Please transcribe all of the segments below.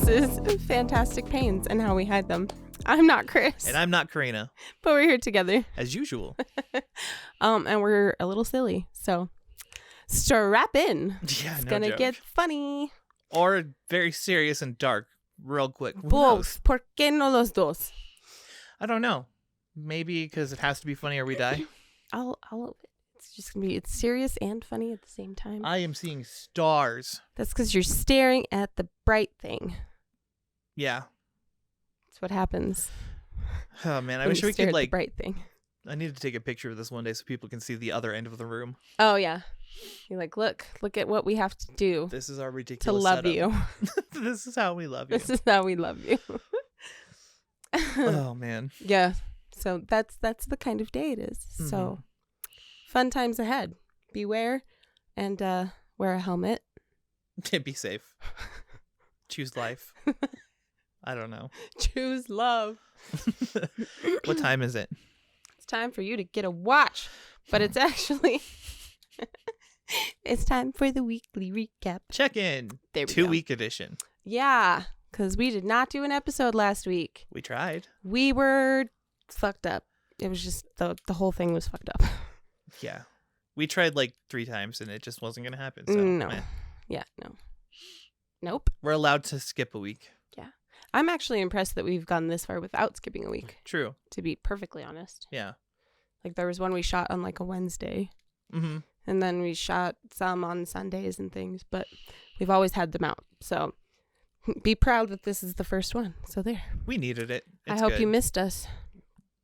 This is Fantastic Pains and How We Hide Them. I'm not Chris. And I'm not Karina. But we're here together. As usual. And we're a little silly. So strap in. Yeah, It's no gonna joke. get funny. Or very serious and dark real quick. Who Both. knows? ¿Por qué no los dos? I don't know. Maybe because it has to be funny or we die. It's just gonna be, it's serious and funny at the same time. I am seeing stars. That's because you're staring at the bright thing. Yeah. That's what happens. Oh man, I when wish you we stare could at the like. bright thing. I need to take a picture of this one day so people can see the other end of the room. Oh yeah. You're like, look at what we have to do This is our to ridiculous love setup. you. This is how we love you. This is how we love you. Oh man. Yeah. So that's the kind of day it is. Mm-hmm. So fun times ahead. Beware and wear a helmet. Be safe. Choose life. I don't know. Choose love. What time is it? It's time for you to get a watch. But it's actually it's time for the weekly recap. Check in. There we 2-week edition. Yeah, because we did not do an episode last week. We tried. We were fucked up. It was just the whole thing was fucked up. Yeah. We tried like 3 times and it just wasn't going to happen. So, No. meh. Yeah, no. Nope. We're allowed to skip a week. Yeah. I'm actually impressed that we've gone this far without skipping a week, True. to be perfectly honest. Yeah. Like there was one we shot on like a Wednesday, Mm-hmm. and then we shot some on Sundays and things, but we've always had them out. So be proud that this is the first one. So there. We needed it. It's I hope good. you missed us.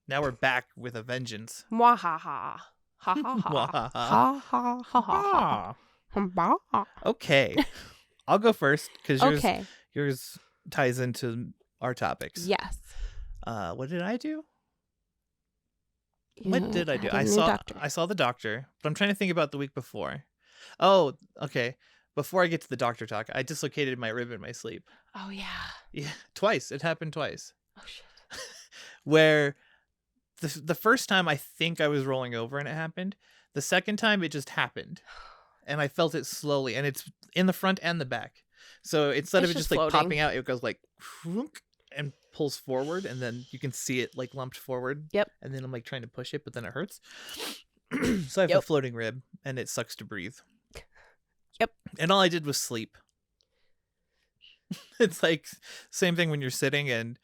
Now we're back with a vengeance. Mwahaha. Ha ha ha. Mwahaha. Ha ha ha ha. Ah. Ha. Okay. I'll go first because Okay. yours ties into our topics. Yes. What did I do? You What did I do? had a new doctor. I saw the doctor, but I'm trying to think about the week before. Oh, okay. Before I get to the doctor talk, I dislocated my rib in my sleep. Oh yeah. Yeah, twice. It happened twice. Oh shit. Where the first time I think I was rolling over and it happened. The second time it just happened. And I felt it slowly, and it's in the front and the back. So instead of It's it just just like floating. popping out, it goes like whoonk, and pulls forward, and then you can see it like lumped forward. Yep. And then I'm like trying to push it, but then it hurts. So I have a Yep. floating rib, and it sucks to breathe. Yep. And all I did was sleep. It's like same thing when you're sitting and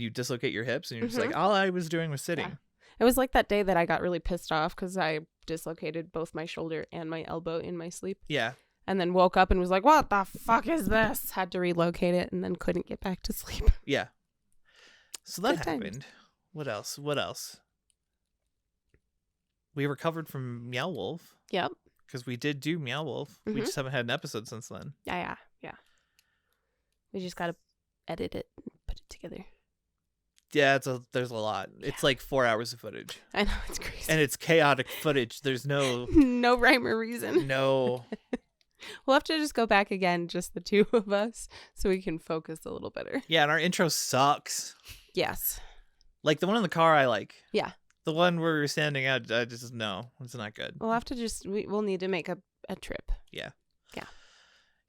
you dislocate your hips, and you're just like, all I was doing was sitting. Yeah. It was like that day that I got really pissed off because I dislocated both my shoulder and my elbow in my sleep. Yeah. And then woke up and was like, what the fuck is this? Had to relocate it and then couldn't get back to sleep. Yeah. So that Good times. happened. What else? We recovered from Meow Wolf Yep. because we did do Meow Wolf. We Mhm. just haven't had an episode since then. Yeah. We just got to edit it and put it together. Yeah, there's a lot. It's like 4 hours of footage. I know, it's crazy. And it's chaotic footage. There's no No rhyme or reason. no. We'll have to just go back again, just the two of us, so we can focus a little better. Yeah, and our intro sucks. Yes. Like the one in the car I like. Yeah. The one where we're standing out, I just no, it's not good. We'll have to we'll need to make a trip.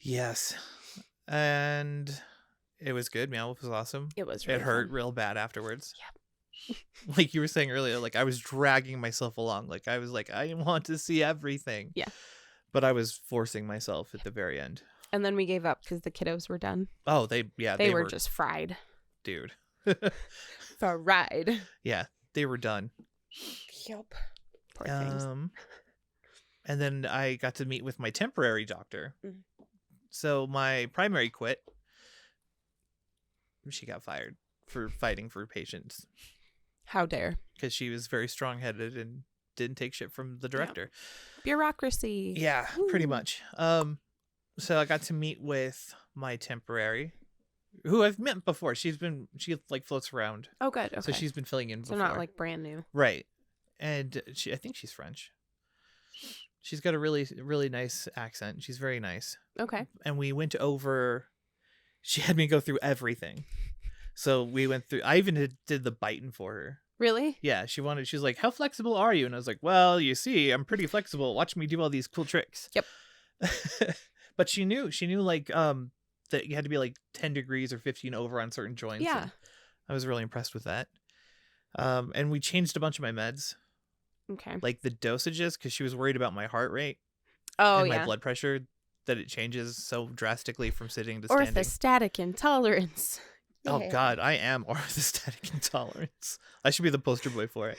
Yes. And it was good. Meow Wolf was awesome. It was really It hurt fun. real bad afterwards. Yep. Like you were saying earlier, like I was dragging myself along. Like I was like, I want to see everything. Yeah. But I was forcing myself at the very end. And then we gave up because the kiddos were done. Oh, they They were just fried. dude. Fried. Yeah, they were done. Yep. Poor things. And then I got to meet with my temporary doctor. Mhm. So my primary quit. She got fired for fighting for patients How dare. because she was very strong-headed and didn't take shit from the director. Bureaucracy. Yeah, pretty Woo. much. So I got to meet with my temporary, who I've met before. She like floats around. Oh, good. Okay. So she's been filling in So before. not like brand new. Right. And I think she's French. She's got a really, really nice accent. She's very nice. Okay. And we went over, she had me go through everything. So we went through, I even did the biting for her. Really? Yeah, she's like, how flexible are you? And I was like, well, you see, I'm pretty flexible. Watch me do all these cool tricks. Yep. But she knew like that you had to be like 10 degrees or 15 over on certain joints. Yeah. And I was really impressed with that. And we changed a bunch of my meds, Okay. like the dosages, because she was worried about my heart rate Oh, and my yeah. blood pressure, that it changes so drastically from sitting to standing. Orthostatic intolerance. Oh, Yeah. God, I am orthostatic intolerance. I should be the poster boy for it.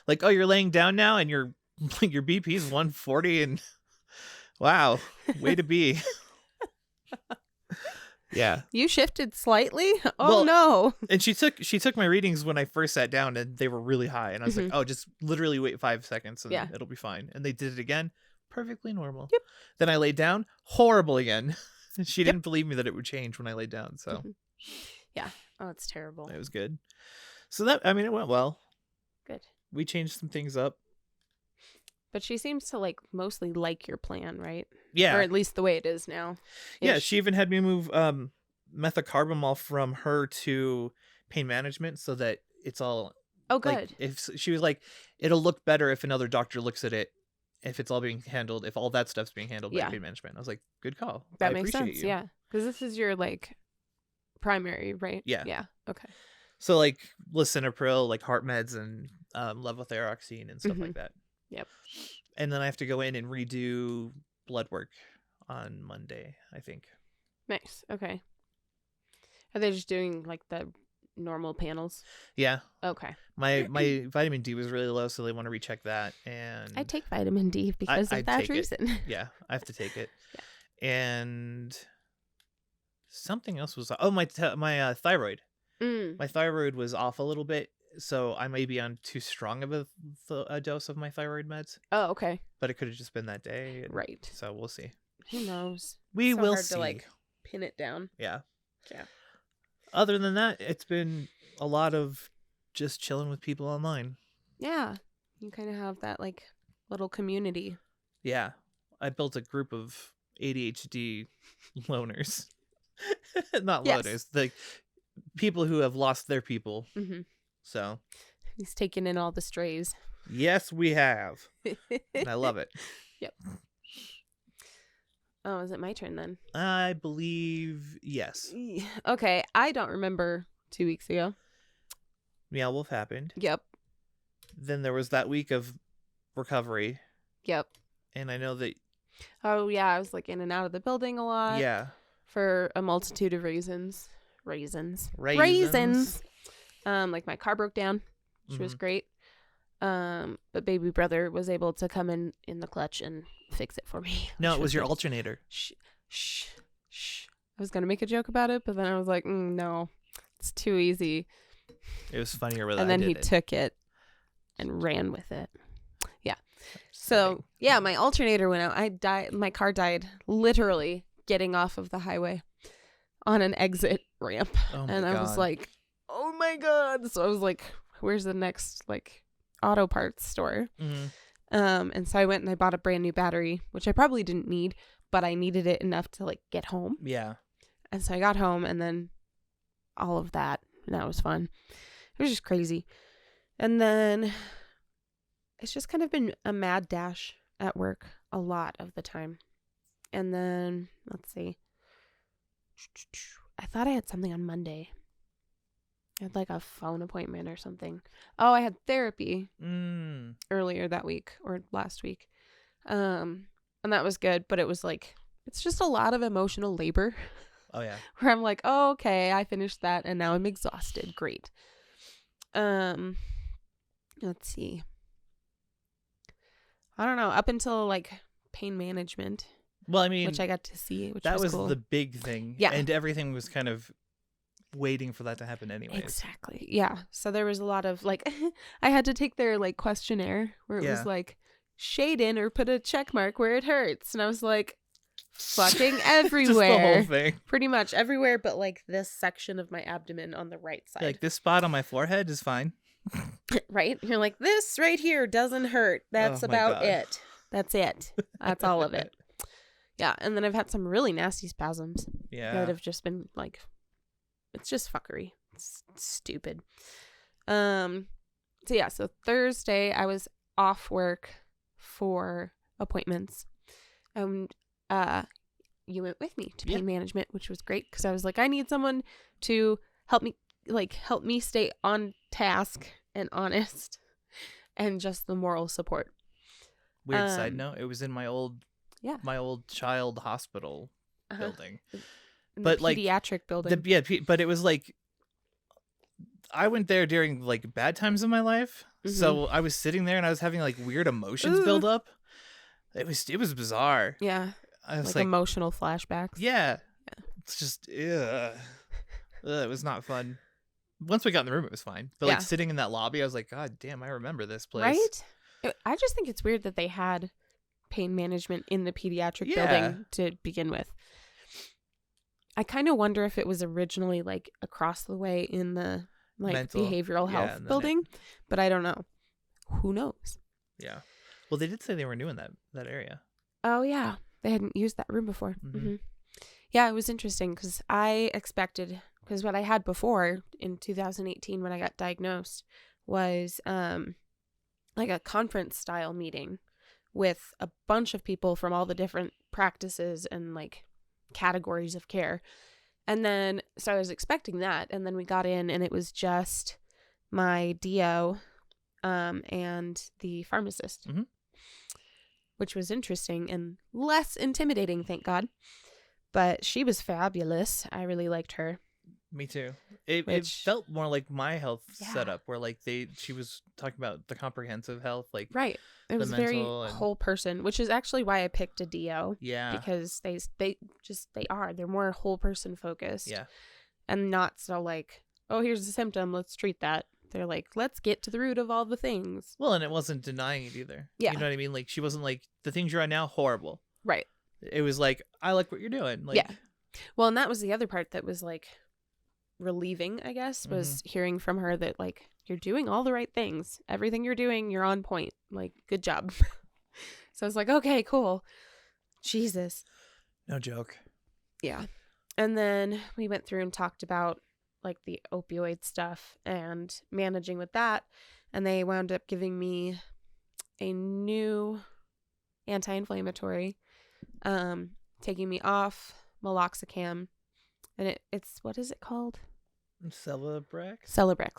Like, oh, you're laying down now and your BP's 140 and wow, way to be. Yeah. You shifted slightly? Oh, Well, no. And she took my readings when I first sat down and they were really high. And I was like, Mm-hmm. oh, just literally wait 5 seconds and Yeah. it'll be fine. And they did it again. Perfectly normal. Yep. Then I laid down. Horrible again. She Yep. didn't believe me that it would change when I laid down. So Mhm. Yeah. Oh, it's terrible. it was good. So it went well. Good. We changed some things up. But she seems to mostly like your plan, right? Yeah. Or at least the way it is now. Yeah. She even had me move methocarbamol from her to pain management so that it's all. Oh, good. Like, if she was like, it'll look better if another doctor looks at it, if it's all being handled, if all that stuff's being handled by pain management. I was like, good call. That I makes appreciate sense. you. Yeah. Because this is your primary, right? Yeah. Yeah. Okay. So lisinopril, like heart meds and levothyroxine and stuff like that. Yep. And then I have to go in and redo blood work on Monday, I think. Nice. Okay. Are they just doing the normal panels? Yeah. Okay. My vitamin D was really low, so they want to recheck that. And I take vitamin D because I of that take it. reason. Yeah, I have to take it. Yeah. And something else was my thyroid. My thyroid was off a little bit, so I may be on too strong of a dose of my thyroid meds. Oh, okay. But it could have just been that day. Right. So we'll see. Who knows? We so will hard see. to pin it down. Yeah. Yeah. Other than that, it's been a lot of just chilling with people online. Yeah. You kind of have that little community. Yeah. I built a group of ADHD loners. Not loners. The people who have lost their people. Mm-hmm. So. He's taking in all the strays. Yes, we have. And I love it. Yep. Oh, is it my turn then? I believe yes. Okay. I don't remember 2 weeks ago. Meow Wolf happened. Yep. Then there was that week of recovery. Yep. And I know that. Oh, yeah. I was in and out of the building a lot. Yeah. For a multitude of reasons. Raisins. My car broke down, which was great. But baby brother was able to come in the clutch and fix it for me. No, it was your alternator. Shh. I was going to make a joke about it, but then I was like, no, it's too easy. It was funnier with and then he took it and ran with it. Yeah. So, yeah, my alternator went out. My car died literally getting off of the highway on an exit ramp. Oh my and I God. was like, oh my God. So I was like, where's the next auto parts store? Mm-hmm. And so I went and I bought a brand new battery, which I probably didn't need, but I needed it enough to get home. Yeah. And so I got home and then all of that, and that was fun. It was just crazy. And then it's just kind of been a mad dash at work a lot of the time. And then, let's see. I thought I had something on Monday. I had a phone appointment or something. Oh, I had therapy earlier that week or last week. And that was good, but it was it's just a lot of emotional labor. Oh, yeah. Where I'm like, oh, okay, I finished that and now I'm exhausted. Great. Let's see. I don't know. Up until pain management. Well, I mean, which I got to see, which that was cool. the big thing. Yeah. And everything was kind of waiting for that to happen anyways. Exactly. Yeah. So there was a lot of I had to take their questionnaire where it was shade in or put a check mark where it hurts. And I was like, fucking everywhere. Just the whole thing. Pretty much everywhere but this section of my abdomen on the right side. This spot on my forehead is fine. Right? You're like, this right here doesn't hurt. That's about it. That's it. That's all of it. Yeah. And then I've had some really nasty spasms. Yeah. That have just been it's just fuckery. It's stupid. So Thursday I was off work for appointments. you went with me to Yeah. pain management, which was great because I was like, I need someone to help me stay on task and honest, and just the moral support. Weird side note, it was in my old Yeah. child hospital building. In But, the like, pediatric building. But it was like, I went there during like bad times in my life. So I was sitting there and I was having like weird emotions build up. It was bizarre. Yeah. I was Like emotional flashbacks. yeah. It's just, it was not fun. Once we got in the room, it was fine. But like sitting in that lobby, I was like, God damn, I remember this place. Right? I just think it's weird that they had pain management in the pediatric building to begin with. I kind of wonder if it was originally like across the way in the behavioral health building, but I don't know. Who knows? Yeah. Well, they did say they were new in that area. Oh, yeah. They hadn't used that room before. Mm-hmm. Yeah, it was interesting because what I had before in 2018 when I got diagnosed was like a conference style meeting with a bunch of people from all the different practices and like categories of care. And then, so I was expecting that. And then we got in and it was just my DO and the pharmacist, which was interesting and less intimidating, thank God. But she was fabulous. I really liked her. Me too. It felt more like my health setup where like she was talking about the comprehensive health, like right. It was very whole person, which is actually why I picked a DO. Yeah. Because they're more whole person focused. Yeah. And not so like, oh, here's the symptom, let's treat that. They're like, let's get to the root of all the things. Well, and it wasn't denying it either. Yeah. You know what I mean? Like she wasn't like, the things you're on now, horrible. Right. It was like, I like what you're doing. Like, yeah. Well, and that was the other part that was like relieving, I guess, was hearing from her that like, you're doing all the right things. Everything you're doing, you're on point. Like, good job. So I was like, okay, cool. Jesus. No joke. Yeah. And then we went through and talked about like the opioid stuff and managing with that. And they wound up giving me a new anti-inflammatory, taking me off meloxicam. And it's, what is it called? Celebrex,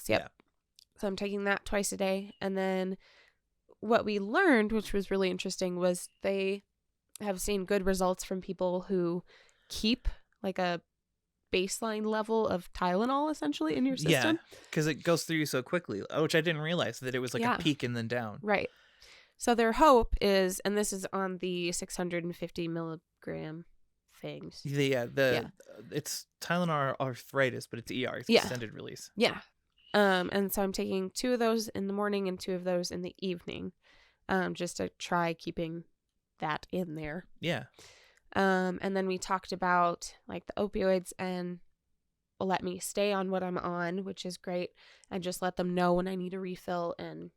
yep. Yeah. So I'm taking that twice a day. And then what we learned, which was really interesting, was they have seen good results from people who keep like a baseline level of Tylenol essentially in your system. Yeah, because it goes through you so quickly, which I didn't realize that it was like a peak and then down. Right. So their hope is, and this is on the 650 milligram things. It's Tylenol arthritis, but it's ER, it's extended release. Yeah. And so I'm taking 2 of those in the morning and 2 of those in the evening, just to try keeping that in there. Yeah. And then we talked about like the opioids and let me stay on what I'm on, which is great, and just let them know when I need a refill, and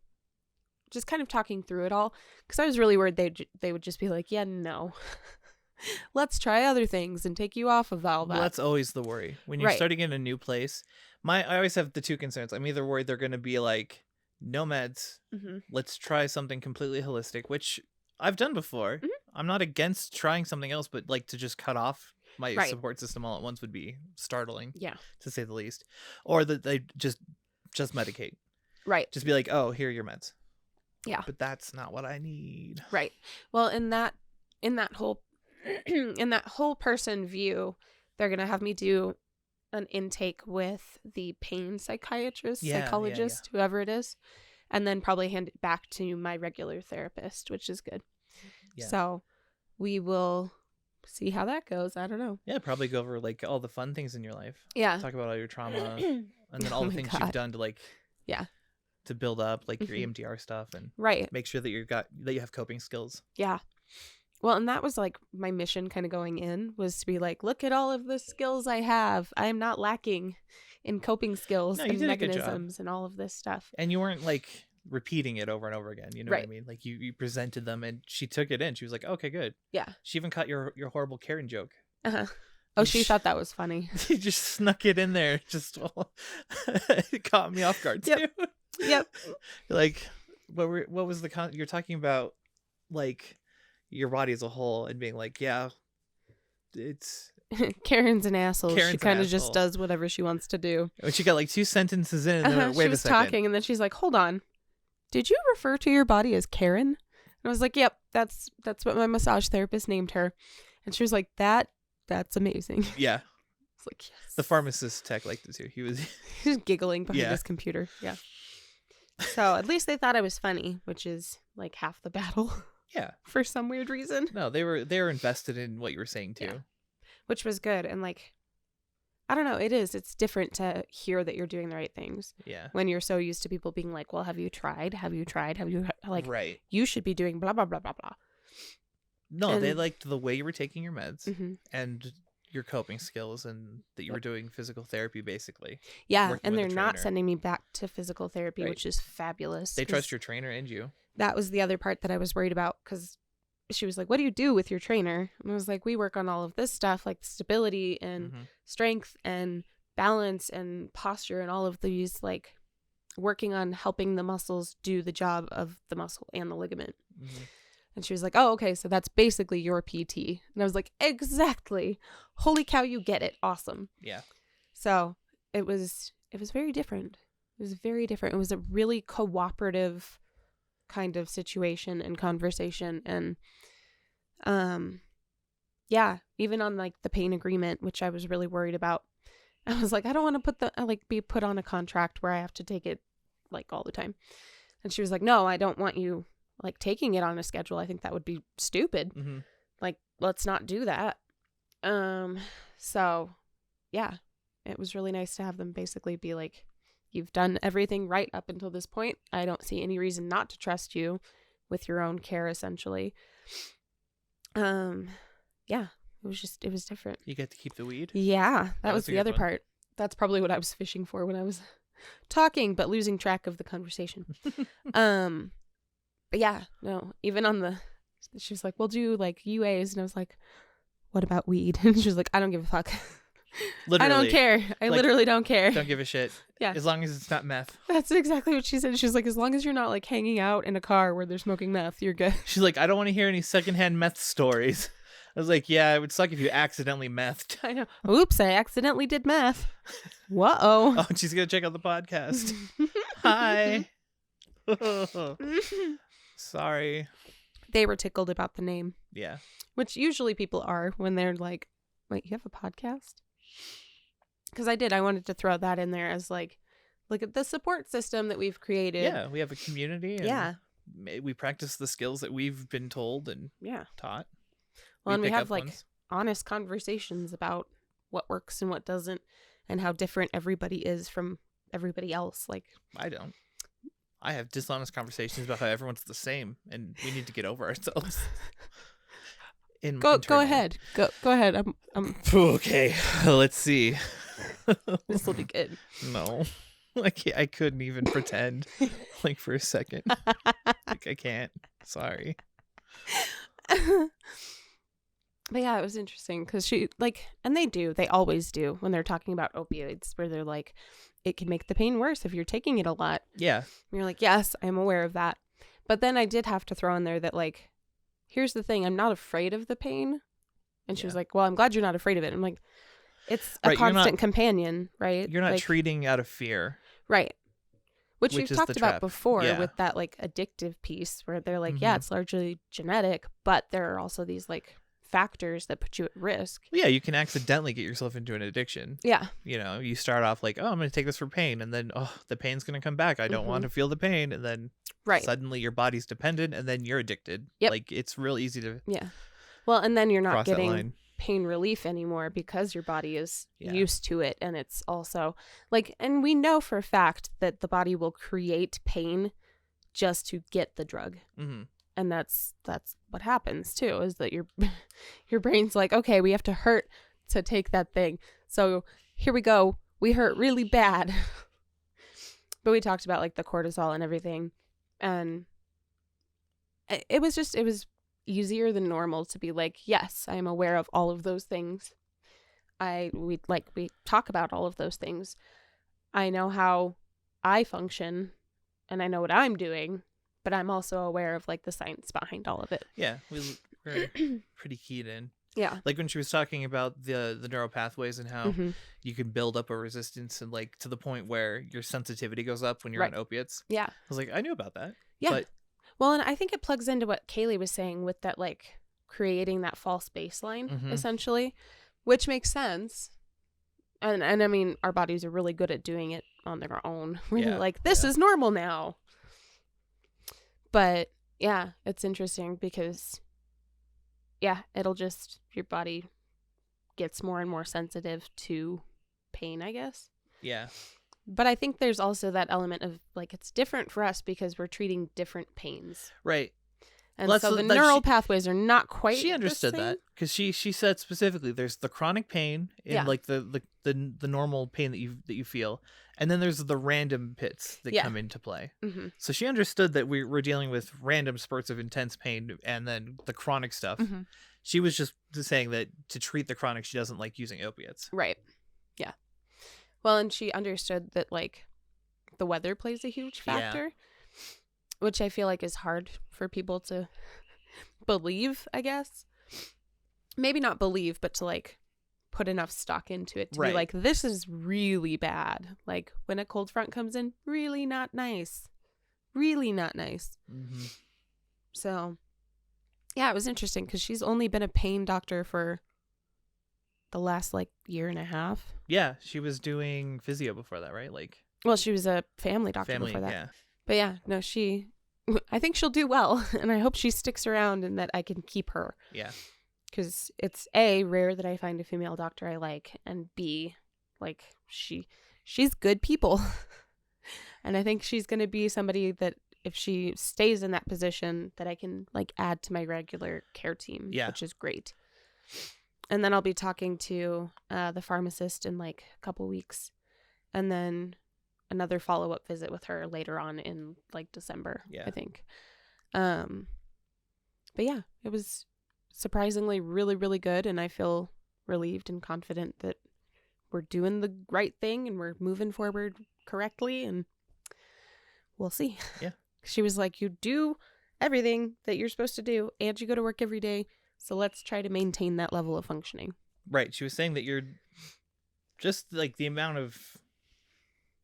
just kind of talking through it all, because I was really worried they would just be like, yeah, no. Let's try other things and take you off of all that. Well, that's always the worry. When you're starting in a new place, I always have the 2 concerns. I'm either worried they're going to be like, no meds, let's try something completely holistic, which I've done before. I'm not against trying something else, but like to just cut off my support system all at once would be startling, to say the least. Or that they just medicate. Right. Just be like, oh, here are your meds. Yeah. But that's not what I need. Right. Well, in that whole in that whole person view, they're going to have me do an intake with the pain psychiatrist, psychologist, whoever it is, and then probably hand it back to my regular therapist, which is good. Yeah. So we will see how that goes. I don't know. Yeah, probably go over like all the fun things in your life. Yeah. Talk about all your trauma and then all the things you've done to like to build up like your EMDR stuff and make sure that you have coping skills. Yeah. Well, and that was like my mission kind of going in, was to be like, look at all of the skills I have. I am not lacking in coping skills and mechanisms and all of this stuff. And you weren't like repeating it over and over again. You know what I mean? Like you presented them and she took it in. She was like, okay, good. Yeah. She even caught your horrible Karen joke. Uh-huh. Oh, she thought that was funny. She just snuck it in there. It caught me off guard too. Yep. Like, what was you're talking about, like, your body as a whole and being like, yeah, it's Karen's an asshole. Karen's She an kind of just asshole. does whatever she wants to do. when she got like 2 sentences in, and then She wait was a second. talking, and then she's like, "Hold on, did you refer to your body as Karen?" And I was like, "Yep, that's what my massage therapist named her." And she was like, "That's amazing." Yeah, It's like, yes. the pharmacist tech liked it too. He was He's giggling behind Yeah. his computer. Yeah. So at least they thought I was funny, which is like half the battle yeah. for some weird reason, No, they were invested in what you were saying too. Yeah. which was good. And like, I don't know, it's different to hear that you're doing the right things Yeah. when you're so used to people being like, well, have you tried? Have you tried? Have you, like, right. you should be doing blah, blah, blah, blah, blah. No, they And- liked the way you were taking your meds hmm and your coping skills, and that you were doing physical therapy basically. Yeah. Working And with they're a not trainer. sending me back to physical therapy, Right. which is fabulous. They 'cause trust your trainer and you. That was the other part that I was worried about, because she was like, what do you do with your trainer? And I was like, we work on all of this stuff, like stability and Mhm. strength and balance and posture and all of these, like working on helping the muscles do the job of the muscle and the ligament. Mhm. And she was like, oh, okay, so that's basically your PT. And I was like, exactly. Holy cow, you get it. Awesome. Yeah. So it was very different. It was very different. It was a really cooperative kind of situation and conversation. And yeah, even on like the pain agreement, which I was really worried about, I was like, I don't want to be put on a contract where I have to take it like all the time. And she was like, no, I don't want you like taking it on a schedule. I think that would be stupid. Mhm. Like, let's not do that. So yeah, it was really nice to have them basically be like, you've done everything right up until this point. I don't see any reason not to trust you with your own care, essentially. Yeah, it was different. You get to keep the weed. Yeah, that was was a the good other one. part. That's probably what I was fishing for when I was talking, but losing track of the conversation. But yeah, no, even on she was like, we'll do like UAs. And I was like, what about weed? And she was like, I don't give a fuck. Literally. I don't care. I Like, literally don't care. Don't give a shit. Yeah. As long as it's not meth. That's exactly what she said. She was like, as long as you're not like hanging out in a car where they're smoking meth, you're good. She's like, I don't want to hear any secondhand meth stories. I was like, yeah, it would suck if you accidentally methed. I know. Oops, I accidentally did meth. Whoa. Oh, she's gonna check out the podcast. Hi. Sorry. They were tickled about the name, Yeah. which usually people are when they're like, wait, you have a podcast? Because I wanted to throw that in there as like, look at the support system that we've created. Yeah, we have a community. And Yeah. we practice the skills that we've been told and Yeah. taught. Well, and we pick have up like ones. honest conversations about what works and what doesn't, and how different everybody is from everybody else. Like, I don't. I have dishonest conversations about how everyone's the same, and we need to get over ourselves. go internally. ahead. Go ahead. I'm Okay, let's see. this will be good. No, I couldn't even pretend, like for a second. Like I can't. Sorry. But yeah, it was interesting because she like, and they always do when they're talking about opioids, where they're like, it can make the pain worse if you're taking it a lot. Yeah. And you're like, yes, I'm aware of that. But then I did have to throw in there that like, here's the thing, I'm not afraid of the pain. And she was Yeah. like, well, I'm glad you're not afraid of it. I'm like, it's a Right, you're not- constant companion, right? You're not like, treating out of fear. right. Which which we've is talked the about trap. before Yeah. with that like addictive piece where they're like, yeah, Mhm. it's largely genetic, but there are also these like factors that put you at risk. Yeah, you can accidentally get yourself into an addiction. Yeah. You know, you start off like, oh, I'm going to take this for pain. And then, oh, the pain's going to come back. I don't want to feel the pain. And then Right. suddenly your body's dependent and then you're addicted. Yep. Like, it's real easy to Yeah. Well, and then you're not cross that getting line. pain relief anymore because your body is Yeah. used to it. And it's also like, and we know for a fact that the body will create pain just to get the drug. Mm-hmm. And that's what happens too, is that your brain's like, okay, we have to hurt to take that thing. So here we go. We hurt really bad. But we talked about like the cortisol and everything. And it was easier than normal to be like, yes, I am aware of all of those things. We talk about all of those things. I know how I function and I know what I'm doing, but I'm also aware of like the science behind all of it. Yeah, we're pretty keyed in. Yeah. Like when she was talking about the neural pathways and how Mm-hmm. you can build up a resistance and like to the point where your sensitivity goes up when you're Right. on opiates. Yeah. I was like, I knew about that. Yeah. But Well, and I think it plugs into what Kaylee was saying with that, like, creating that false baseline, Mhm. essentially, which makes sense. And I mean, our bodies are really good at doing it on their own. We're Yeah, like, this yeah. is normal now. But yeah, it's interesting because, yeah, it'll just, your body gets more and more sensitive to pain, I guess. Yeah. But I think there's also that element of, like, it's different for us because we're treating different pains. Right. And Well, so the that neural pathways are not quite she understood the same. that because she said specifically there's the chronic pain in Yeah. like the normal pain that you feel, and then there's the random pits that Yeah. come into play. Mm-hmm. So she understood that we're dealing with random spurts of intense pain and then the chronic stuff. Mm-hmm. She was just saying that to treat the chronic, she doesn't like using opiates. Right. Yeah. Well, and she understood that, like, the weather plays a huge factor, which I feel like is hard for people to believe, I guess. Maybe not believe, but to, like, put enough stock into it to be like, this is really bad. Like, when a cold front comes in, really not nice. Really not nice. Mm-hmm. So, yeah, it was interesting because she's only been a pain doctor for the last, like, year and a half. Yeah, she was doing physio before that, right? Like, well, she was a family doctor before that. Yeah. But yeah, no, I think she'll do well, and I hope she sticks around and that I can keep her. Yeah. Because it's A, rare that I find a female doctor I like, and B, like, she's good people. And I think she's going to be somebody that, if she stays in that position, that I can, like, add to my regular care team, which is great. And then I'll be talking to the pharmacist in, like, a couple weeks. And then another follow-up visit with her later on in, like, December, I think. But yeah, it was surprisingly really, really good. And I feel relieved and confident that we're doing the right thing and we're moving forward correctly. And we'll see. Yeah. She was like, you do everything that you're supposed to do and you go to work every day. So let's try to maintain that level of functioning. Right. She was saying that you're just, like, the amount of,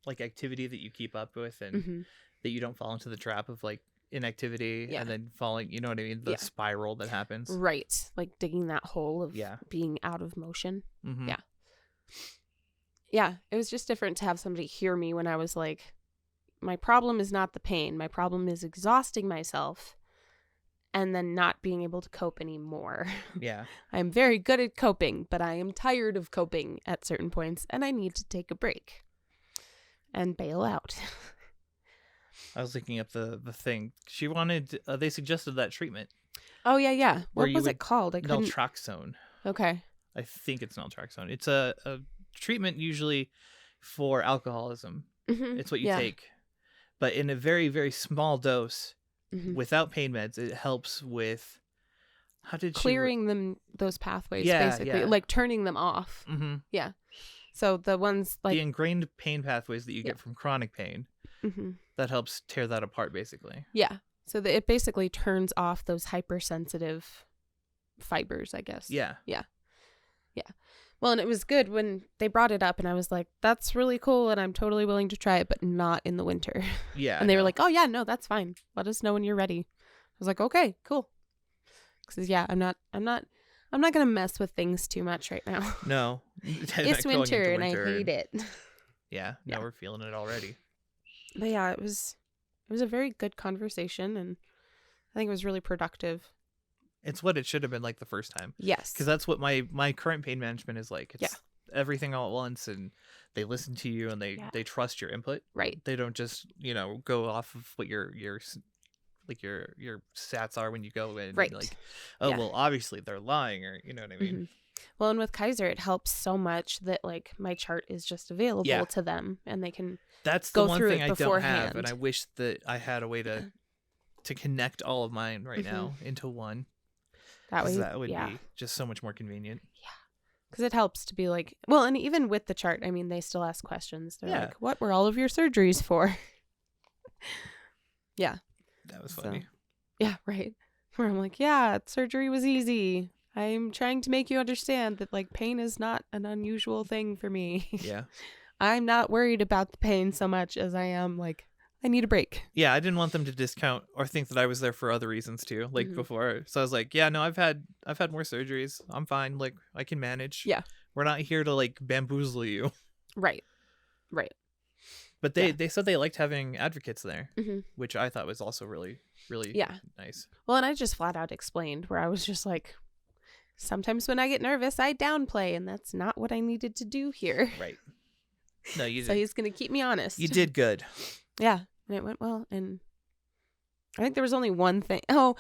like, activity that you keep up with and that you don't fall into the trap of, like, inactivity and then falling, you know what I mean? The spiral that happens. Right. Like digging that hole of being out of motion. Mm-hmm. Yeah. Yeah. It was just different to have somebody hear me when I was like, my problem is not the pain. My problem is exhausting myself and then not being able to cope anymore. Yeah. I'm very good at coping, but I am tired of coping at certain points and I need to take a break and bail out. I was looking up the thing. She wanted, they suggested that treatment. Oh, yeah, yeah. What was it called? Naltrexone. Okay. I think it's naltrexone. It's a treatment usually for alcoholism. Mm-hmm. It's what you take. But in a very, very small dose, without pain meds, it helps with, clearing those pathways, basically. Yeah. Like turning them off. Mm-hmm. Yeah. So the ones like... the ingrained pain pathways that you get from chronic pain, that helps tear that apart, basically. Yeah. So it basically turns off those hypersensitive fibers, I guess. Yeah. Yeah. Yeah. Well, and it was good when they brought it up and I was like, that's really cool and I'm totally willing to try it, but not in the winter. Yeah. And they were like, oh yeah, no, that's fine. Let us know when you're ready. I was like, okay, cool. Because yeah, I'm not going to mess with things too much right now. No. It's winter and I hate it. Yeah. No, we're feeling it already. But yeah, it was a very good conversation and I think it was really productive. It's what it should have been like the first time. Yes. Because that's what my current pain management is like. It's everything all at once and they listen to you and they trust your input. Right. They don't just, go off of what your stats are when you go in. Right. Like, well, obviously they're lying, or you know what I mean? Mm-hmm. Well, and with Kaiser, it helps so much that like my chart is just available to them and they can That's go the one through thing it I don't beforehand. have, and I wish that I had a way to connect all of mine right now into one. That would be just so much more convenient. Yeah. Because it helps to be like, well, and even with the chart, I mean, they still ask questions. They're like, what were all of your surgeries for? Yeah. That was funny. Yeah, right. Where I'm like, surgery was easy. I'm trying to make you understand that like pain is not an unusual thing for me. Yeah. I'm not worried about the pain so much as I am like, I need a break. Yeah, I didn't want them to discount or think that I was there for other reasons too, like before. So I was like, yeah, no, I've had more surgeries. I'm fine. Like I can manage. Yeah. We're not here to like bamboozle you. Right. But they said they liked having advocates there, Mm-hmm. which I thought was also really, really nice. Well, and I just flat out explained where I was just like, sometimes when I get nervous, I downplay, and that's not what I needed to do here. Right. No, you So he's going to keep me honest. You did good. Yeah. And it went well. And I think there was only one thing. Oh,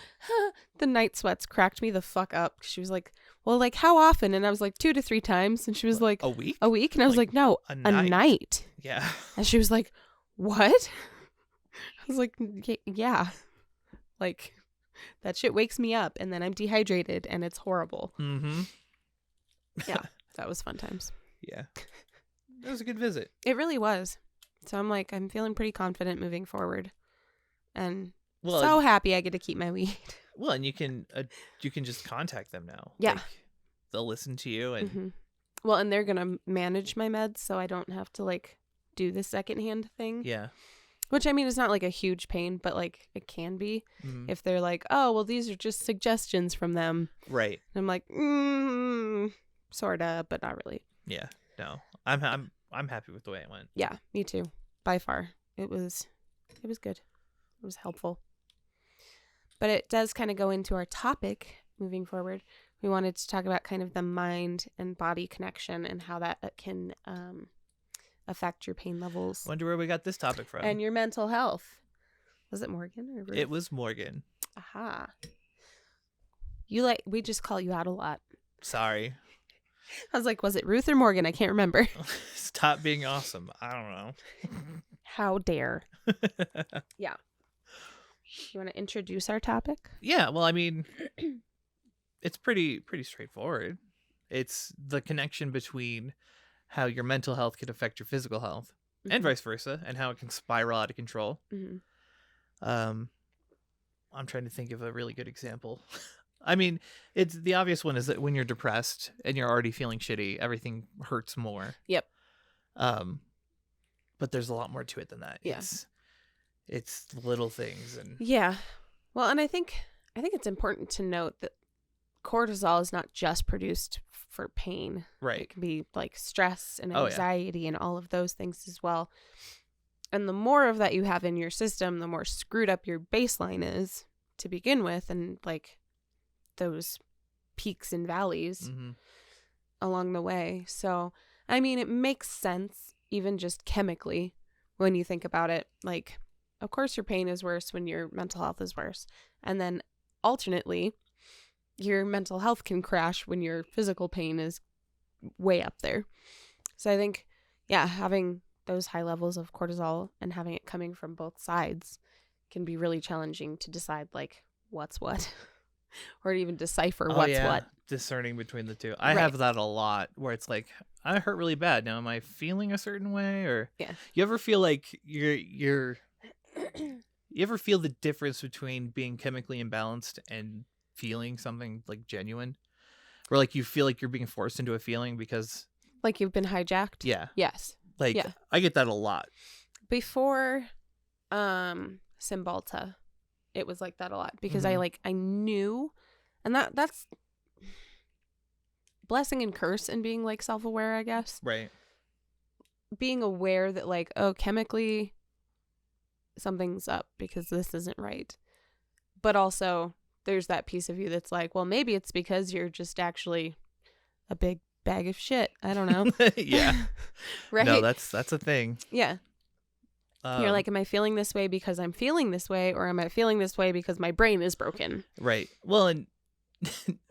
the night sweats cracked me the fuck up. She was like, well, like how often? And I was like 2 to 3 times. And she was like, a week? A week? And I was like, no, a a night. Yeah. And she was like, what? I was like, yeah. Like that shit wakes me up and then I'm dehydrated and it's horrible. Mm-hmm. Yeah. That was fun times. Yeah. It was a good visit. It really was. So I'm like, I'm feeling pretty confident moving forward. And so happy I get to keep my weed. Well, and you can just contact them now. Yeah. Like, they'll listen to you and Well, and they're going to manage my meds so I don't have to like do the secondhand thing. Yeah. Which I mean is not like a huge pain, but like it can be if they're like, oh, well, these are just suggestions from them. Right. And I'm like, sorta, but not really. Yeah. No. I'm happy with the way it went. Yeah, me too. By far. It was good. It was helpful. But it does kind of go into our topic moving forward. We wanted to talk about kind of the mind and body connection and how that can affect your pain levels. Wonder where we got this topic from. And your mental health. Was it Morgan or Ruth? It was Morgan. Aha. We just call you out a lot. Sorry. I was like, was it Ruth or Morgan? I can't remember. Stop being awesome. I don't know. How dare. Yeah. You want to introduce our topic? Yeah, well, I mean, it's pretty straightforward. It's the connection between how your mental health can affect your physical health and vice versa, and how it can spiral out of control. I'm trying to think of a really good example. I mean, it's the obvious one is that when you're depressed and you're already feeling shitty, everything hurts more. Yep. But there's a lot more to it than that. Yeah. It's little things and yeah. Well, and I think it's important to note that cortisol is not just produced for pain. Right. It can be like stress and anxiety and all of those things as well. And the more of that you have in your system, the more screwed up your baseline is to begin with, and like those peaks and valleys along the way. So, I mean, it makes sense even just chemically when you think about it. Like, of course your pain is worse when your mental health is worse. And then alternately, your mental health can crash when your physical pain is way up there. So I think, yeah, having those high levels of cortisol and having it coming from both sides can be really challenging to decide like what's what or to even decipher what's what. Discerning between the two. I have that a lot where it's like, I hurt really bad. Now, am I feeling a certain way? Or you ever feel like you're you ever feel the difference between being chemically imbalanced and feeling something like genuine? Or like you feel like you're being forced into a feeling because like you've been hijacked? Yeah. Yes. Like I get that a lot. Before Cymbalta, it was like that a lot because I knew, and that's blessing and curse in being like self-aware, I guess. Right. Being aware that like, oh, chemically something's up because this isn't right. But also there's that piece of you that's like, well, maybe it's because you're just actually a big bag of shit. I don't know. Yeah. Right. No, that's a thing. Yeah. You're like, am I feeling this way because I'm feeling this way, or am I feeling this way because my brain is broken? Right. Well, and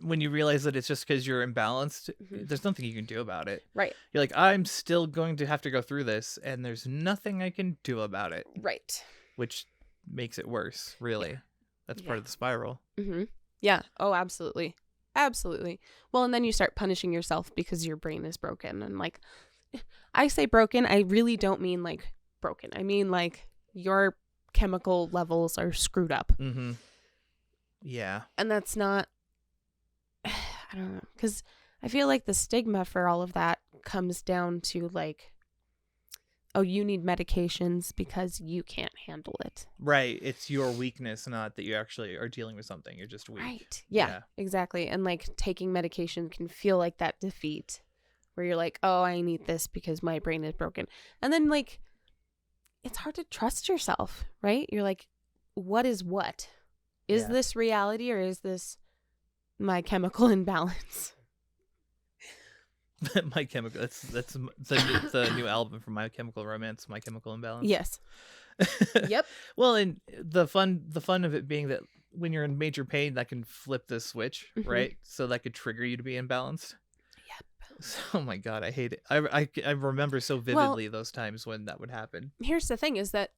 when you realize that it's just because you're imbalanced, there's nothing you can do about it. Right. You're like, I'm still going to have to go through this, and there's nothing I can do about it. Right. Which makes it worse, really. Yeah. That's part of the spiral. Yeah. Oh, absolutely. Absolutely. Well, and then you start punishing yourself because your brain is broken. And like, I say broken, I really don't mean like broken. I mean like your chemical levels are screwed up. Yeah. And that's not, I don't know, because I feel like the stigma for all of that comes down to like, oh, you need medications because you can't handle it. Right. It's your weakness, not that you actually are dealing with something. You're just weak. Right. Yeah, exactly. And like taking medication can feel like that defeat where you're like, oh, I need this because my brain is broken. And then like, it's hard to trust yourself, right? You're like, what is what? Is this reality or is this my chemical imbalance? My Chemical. That's the new album from My Chemical Romance, My Chemical Imbalance. Yes. Yep. Well, and the fun of it being that when you're in major pain, that can flip the switch, right? So that could trigger you to be imbalanced. Yep. So, oh my God, I hate it. I remember so vividly those times when that would happen. Here's the thing: is that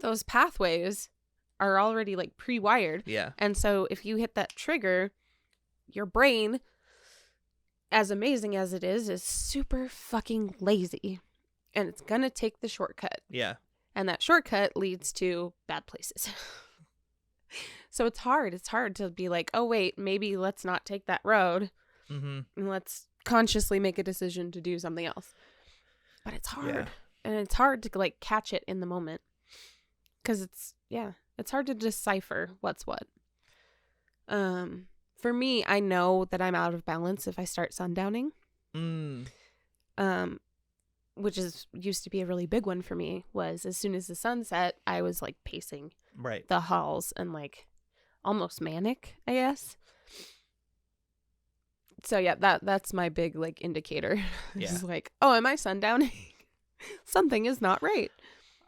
those pathways are already like pre-wired. Yeah. And so if you hit that trigger, your brain, as amazing as it is super fucking lazy. And it's going to take the shortcut. Yeah. And that shortcut leads to bad places. So it's hard. It's hard to be like, oh, wait, maybe let's not take that road. And let's consciously make a decision to do something else. But it's hard. Yeah. And it's hard to like catch it in the moment. Because it's hard to decipher what's what. For me, I know that I'm out of balance if I start sundowning. Which used to be a really big one for me, was as soon as the sun set, I was like pacing the halls and like almost manic, I guess. So yeah, that's my big like indicator. It's like, oh, am I sundowning? Something is not right.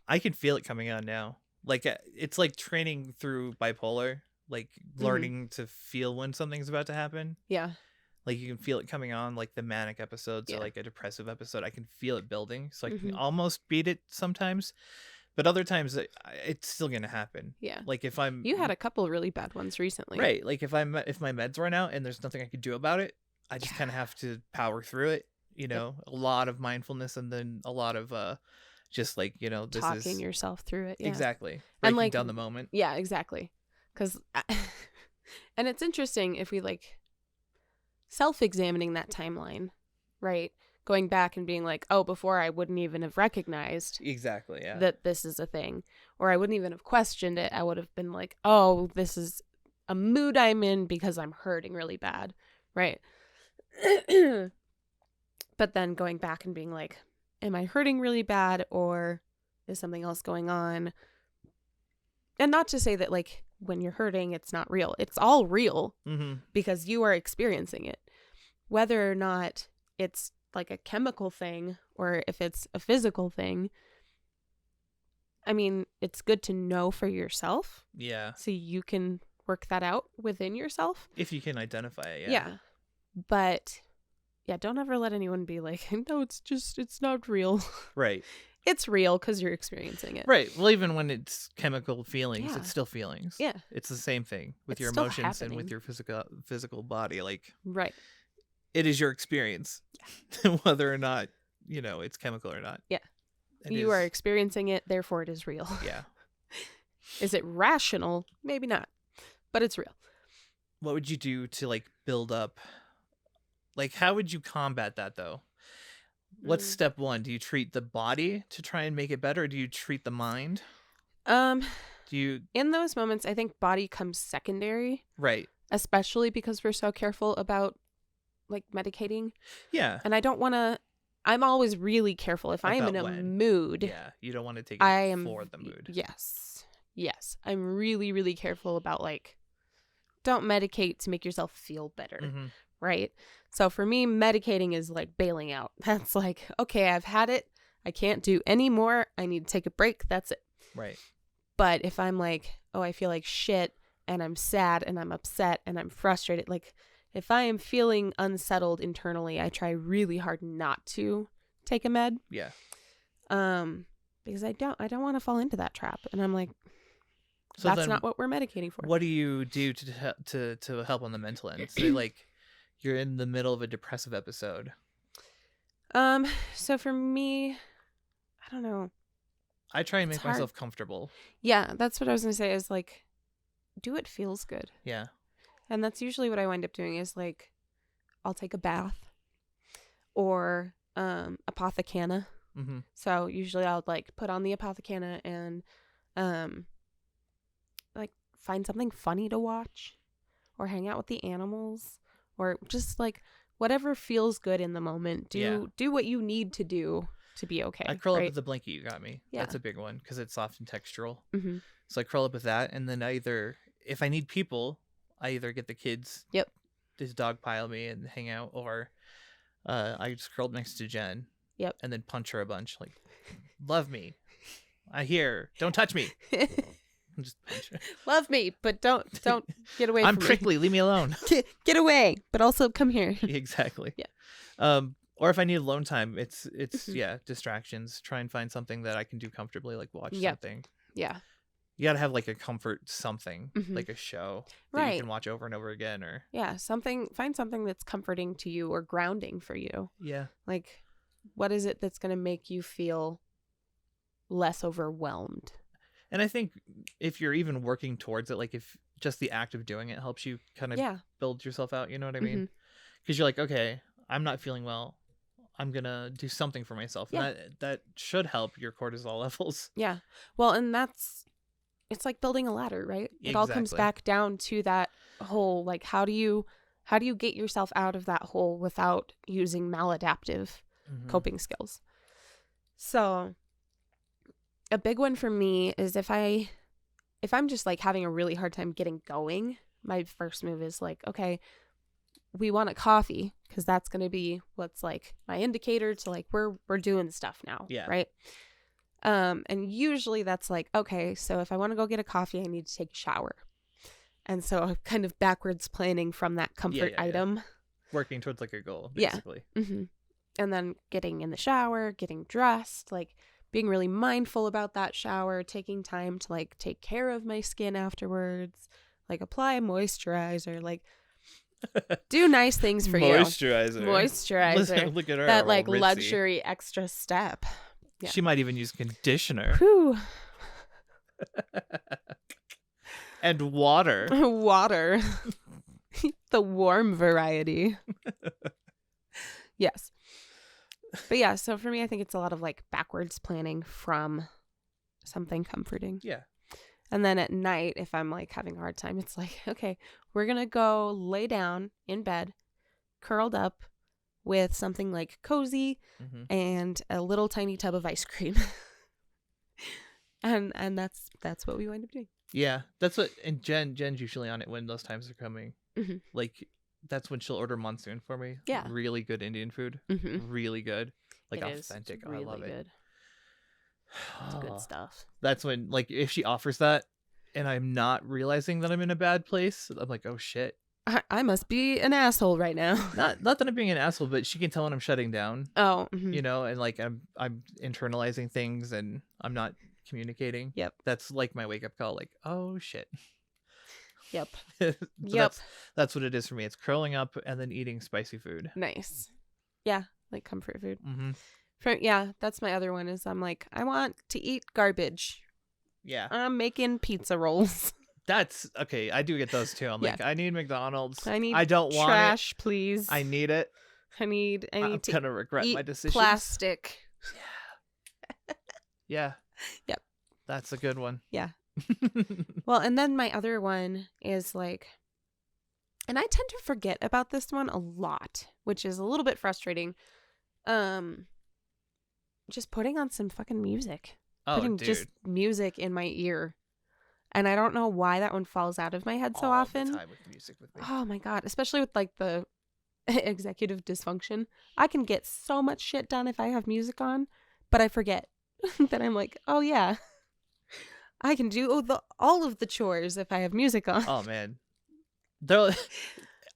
I can feel it coming on now. Like it's like training through bipolar, like learning to feel when something's about to happen. Yeah. Like you can feel it coming on, like the manic episodes or like a depressive episode. I can feel it building, so I can almost beat it sometimes, but other times it's still gonna happen. Yeah. Like if you had a couple really bad ones recently, right? Like if my meds run out and there's nothing I could do about it, I just kind of have to power through it. You know, a lot of mindfulness and then a lot of just like, you know, this talking yourself through it. Yeah. Exactly. And breaking like down the moment. Yeah, exactly. Because and it's interesting if we like self-examining that timeline, right? Going back and being like, oh, before I wouldn't even have recognized that this is a thing, or I wouldn't even have questioned it. I would have been like, oh, this is a mood I'm in because I'm hurting really bad, right? But then going back and being like, am I hurting really bad, or is something else going on? And not to say that like when you're hurting, it's not real. It's all real because you are experiencing it. Whether or not it's like a chemical thing or if it's a physical thing, I mean, it's good to know for yourself. Yeah. So you can work that out within yourself. If you can identify it, yeah. But yeah, don't ever let anyone be like, no, it's not real. Right. It's real because you're experiencing it. Right. Well, even when it's chemical feelings, it's still feelings. Yeah. It's the same thing with your emotions and with your physical body. Like, right. It is your experience, whether or not, you know, it's chemical or not. Yeah. You are experiencing it, therefore it is real. Yeah. Is it rational? Maybe not, but it's real. What would you do to like build up? Like, how would you combat that though? What's step one? Do you treat the body to try and make it better? Or do you treat the mind? Do you... In those moments, I think body comes secondary. Right. Especially because we're so careful about like medicating. Yeah. And I don't want to... I'm always really careful. If I'm in a mood... Yeah, you don't want to take it for the mood. Yes. Yes. I'm really, really careful about like, don't medicate to make yourself feel better. Right? So for me, medicating is like bailing out. That's like, okay, I've had it. I can't do any more. I need to take a break. That's it. Right. But if I'm like, oh, I feel like shit and I'm sad and I'm upset and I'm frustrated, like if I am feeling unsettled internally, I try really hard not to take a med. Yeah. Because I don't want to fall into that trap. And I'm like, so that's not what we're medicating for. What do you do to help on the mental end? So like, you're in the middle of a depressive episode. So for me, I don't know. I try and make myself comfortable. Yeah, that's what I was going to say is like, do what feels good. Yeah. And that's usually what I wind up doing is like I'll take a bath or Apothecana. Mm-hmm. So usually I'll like put on the Apothecana and like find something funny to watch or hang out with the animals or just like whatever feels good in the moment. Do what you need to do to be okay. I curl up right? with the blanket you got me. Yeah. That's a big one because it's soft and textural. Mm-hmm. So I curl up with that, and then if I need people, I either get the kids. Yep. Just dog pile me and hang out, or I just curl up next to Jen. Yep. And then punch her a bunch, like, love me. I hear. Don't touch me. Just punch her. Love me, but don't get away from I'm prickly. Leave me alone. Get away, but also come here. Exactly. Yeah. Or if I need alone time, it's distractions. Try and find something that I can do comfortably, like watch something. Yeah. You gotta have like a comfort something, Mhm. like a show that Right. you can watch over and over again, or Yeah, find something that's comforting to you or grounding for you. yeah. Like, what is it that's going to make you feel less overwhelmed? And I think if you're even working towards it, like if just the act of doing it helps you kind of build yourself out, you know what I mean? Because you're like, okay, I'm not feeling well. I'm going to do something for myself. Yeah. And that should help your cortisol levels. Yeah. Well, and it's like building a ladder, right? It all comes Exactly. back down to that hole. Like, how do you get yourself out of that hole without using maladaptive Mhm. coping skills? So a big one for me is if I'm just like having a really hard time getting going, my first move is like, okay, we want a coffee because that's going to be what's like my indicator to like we're doing stuff now. Yeah. Right. And usually that's like, okay, so if I want to go get a coffee, I need to take a shower. And so I'm kind of backwards planning from that comfort item. Working towards like a goal, basically. Yeah. Mm-hmm. And then getting in the shower, getting dressed, like being really mindful about that shower, taking time to like take care of my skin afterwards, like apply moisturizer, like do nice things for Moisturizer. you. Moisturizer. Look at her. That all like ritzy. luxury extra step. Yeah. She might even use conditioner. Whew. And water. Water. The warm variety. Yes. But yeah, so for me, I think it's a lot of like backwards planning from something comforting. Yeah. And then at night, if I'm like having a hard time, it's like, okay, we're going to go lay down in bed, curled up with something like cozy and a little tiny tub of ice cream. and that's what we wind up doing. Yeah. That's what, and Jen's usually on it when those times are coming. Mm-hmm. Like, that's when she'll order monsoon for me. Yeah. Really good Indian food. Mm-hmm. Really good. Like It is. authentic. It's really I love good. it. It's good stuff. That's when, like, if she offers that and I'm not realizing that I'm in a bad place, I'm like, oh shit. I must be an asshole right now. Not that I'm being an asshole, but she can tell when I'm shutting down. Oh, mm-hmm. You know, and like I'm internalizing things and I'm not communicating. Yep. That's like my wake up call. Like, oh shit. Yep. So Yep. That's what it is for me. It's curling up and then eating spicy food. Nice. Yeah, like comfort food. Mm-hmm. That's my other one is I'm like, I want to eat garbage. Yeah. I'm making pizza rolls. That's okay. I do get those too. I'm like, I need McDonald's. I don't want trash, it. Please. I need it. I'm gonna regret eat my decisions. Plastic. Yeah. Yep. That's a good one. Yeah. Well, and then my other one is like, and I tend to forget about this one a lot, which is a little bit frustrating. Just putting on some fucking music. Oh, putting dude. just music in my ear. And I don't know why that one falls out of my head so often. The time with music with me. Oh my God. Especially with like the executive dysfunction. I can get so much shit done if I have music on, but I forget that I'm like, oh yeah, I can do all of the chores if I have music on. Oh man.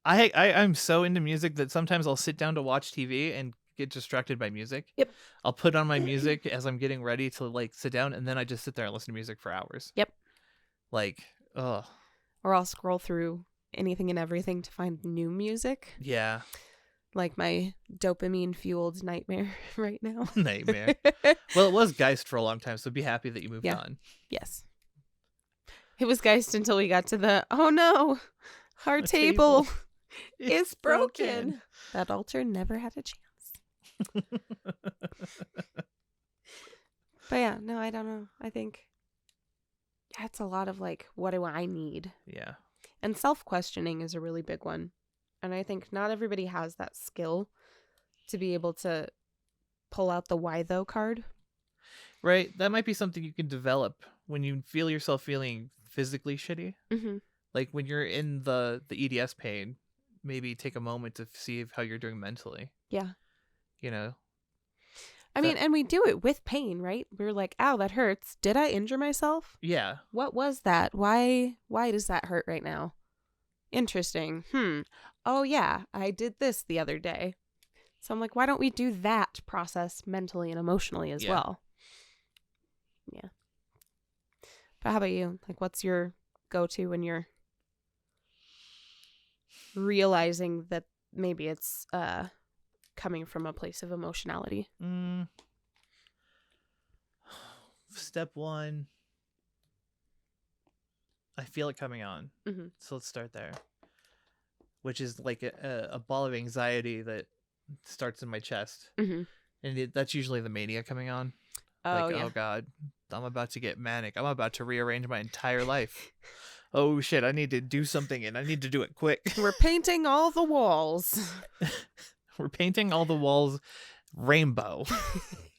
I'm so into music that sometimes I'll sit down to watch TV and get distracted by music. Yep. I'll put on my music as I'm getting ready to like sit down, and then I just sit there and listen to music for hours. Yep. Like, ugh. Or I'll scroll through anything and everything to find new music. Yeah. Like my dopamine fueled nightmare right now. Nightmare. Well, it was Geist for a long time, so be happy that you moved on. Yes. It was Geist until we got to the, oh no, Our table is broken. That altar never had a chance. But yeah, no, I don't know. I think that's a lot of like, what do I need? Yeah. And self-questioning is a really big one. And I think not everybody has that skill to be able to pull out the why though card. Right. That might be something you can develop when you feel yourself feeling physically shitty. Mm-hmm. Like when you're in the EDS pain, maybe take a moment to see how you're doing mentally. Yeah. You know? I mean, and we do it with pain, right? We're like, ow, that hurts. Did I injure myself? Yeah. What was that? Why does that hurt right now? Interesting. Oh, yeah, I did this the other day. So I'm like, why don't we do that process mentally and emotionally as well? Yeah. But how about you? Like, what's your go-to when you're realizing that maybe it's coming from a place of emotionality? Step one, I feel it coming on. Mm-hmm. So let's start there. Which is like a ball of anxiety that starts in my chest. Mm-hmm. And that's usually the mania coming on. Oh, like, yeah. oh God, I'm about to get manic. I'm about to rearrange my entire life. Oh shit, I need to do something and I need to do it quick. We're painting all the walls. We're painting all the walls rainbow.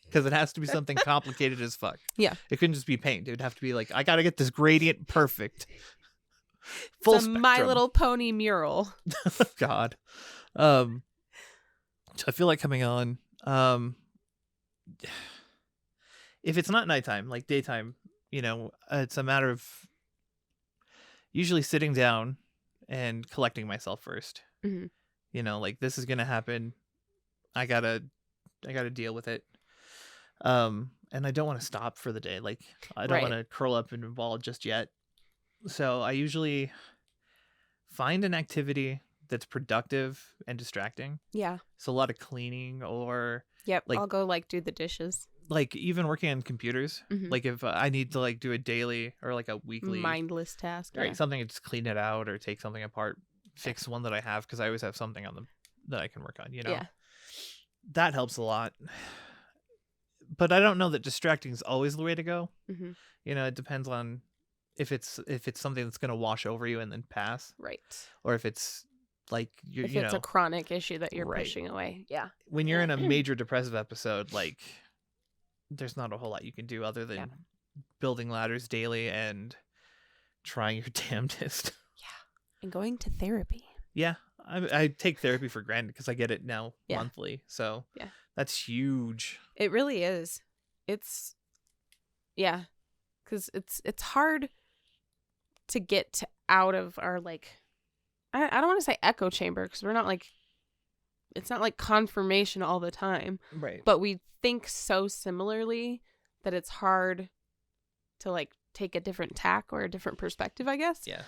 Because it has to be something complicated as fuck. Yeah. It couldn't just be paint. It would have to be like, I gotta get this gradient perfect. Full it's a spectrum. My Little Pony mural. God. I feel like coming on. If it's not nighttime, like daytime, it's a matter of usually sitting down and collecting myself first. Mm-hmm. Like this is gonna happen. I gotta deal with it. And I don't want to stop for the day. Like I don't want to curl up in a ball just yet. So I usually find an activity that's productive and distracting. Yeah. So a lot of cleaning or Yep. like, I'll go like do the dishes. Like even working on computers. Mm-hmm. Like if I need to like do a daily or like a weekly mindless task. Right. Yeah. Something to just clean it out or take something apart, fix one that I have because I always have something on them that I can work on, Yeah. That helps a lot. But I don't know that distracting is always the way to go. Mm-hmm. It depends on if it's something that's going to wash over you and then pass. Right. Or if it's like if it's a chronic issue that you're pushing away. Yeah. When you're in a major depressive episode, like there's not a whole lot you can do other than building ladders daily and trying your damnedest. Yeah. And going to therapy. Yeah. I take therapy for granted because I get it now monthly. So yeah, that's huge. It really is. It's because it's hard to get out of our like I don't want to say echo chamber because we're not like it's not like confirmation all the time. Right. But we think so similarly that it's hard to like take a different tack or a different perspective, I guess. Yeah.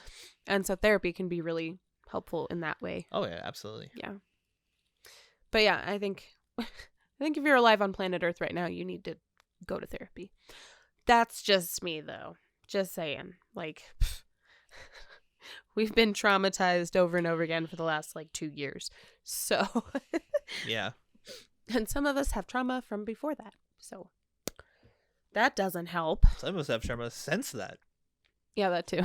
And so therapy can be really helpful in that way. Oh yeah, absolutely. Yeah. But yeah, I think if you're alive on planet Earth right now, you need to go to therapy. That's just me though. Just saying. Like we've been traumatized over and over again for the last like 2 years. So yeah. And some of us have trauma from before that. So that doesn't help. Some of us have trauma since that. Yeah, that too.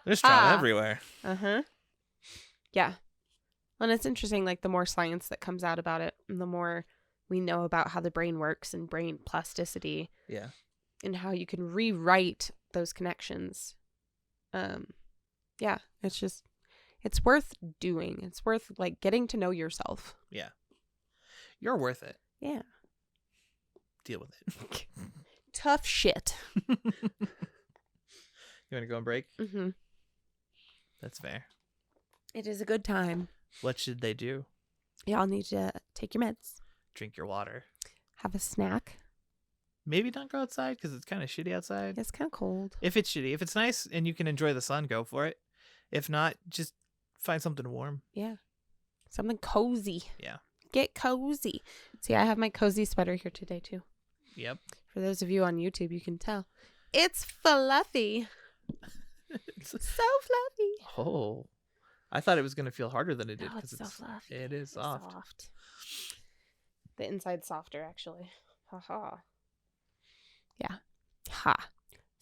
There's trauma everywhere. Uh-huh. Yeah. And it's interesting, like the more science that comes out about it, and the more we know about how the brain works and brain plasticity. Yeah. And how you can rewrite those connections. Yeah, it's worth doing. It's worth like getting to know yourself. Yeah. You're worth it. Yeah. Deal with it. Tough shit. You want to go on break? Mm-hmm. That's fair. It is a good time. What should they do? Y'all need to take your meds. Drink your water. Have a snack. Maybe don't go outside because it's kind of shitty outside. It's kind of cold. If it's shitty. If it's nice and you can enjoy the sun, go for it. If not, just find something warm. Yeah. Something cozy. Yeah. Get cozy. See, I have my cozy sweater here today, too. Yep. For those of you on YouTube, you can tell. It's fluffy. So fluffy. Oh, I thought it was gonna feel harder than it did No, because it's so fluffy. it is It's soft. The inside's softer, actually. Ha ha. Yeah. Ha.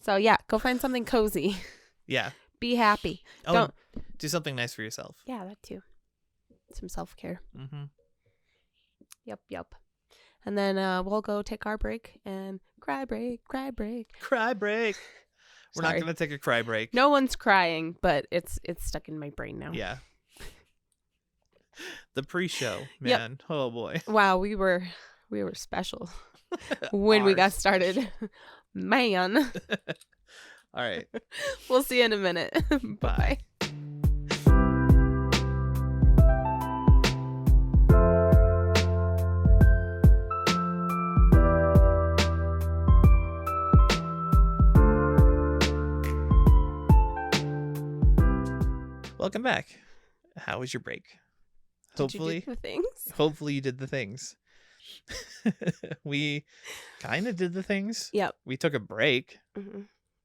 So yeah, go find something cozy. Yeah. Be happy. Oh, Don't. do something nice for yourself. Yeah, that too. Some self-care. Mm-hmm. Yep. And then we'll go take our break and cry break. Cry break. We're not Sorry. gonna take a cry break. No one's crying, but it's stuck in my brain now. Yeah. The pre-show, man. Yep. Oh boy. Wow, we were special when we got started. Man. All right. We'll see you in a minute. Bye. Welcome back. How was your break? Hopefully, you do the things? Hopefully you did the things. We kind of did the things. Yep. We took a break. Mm-hmm.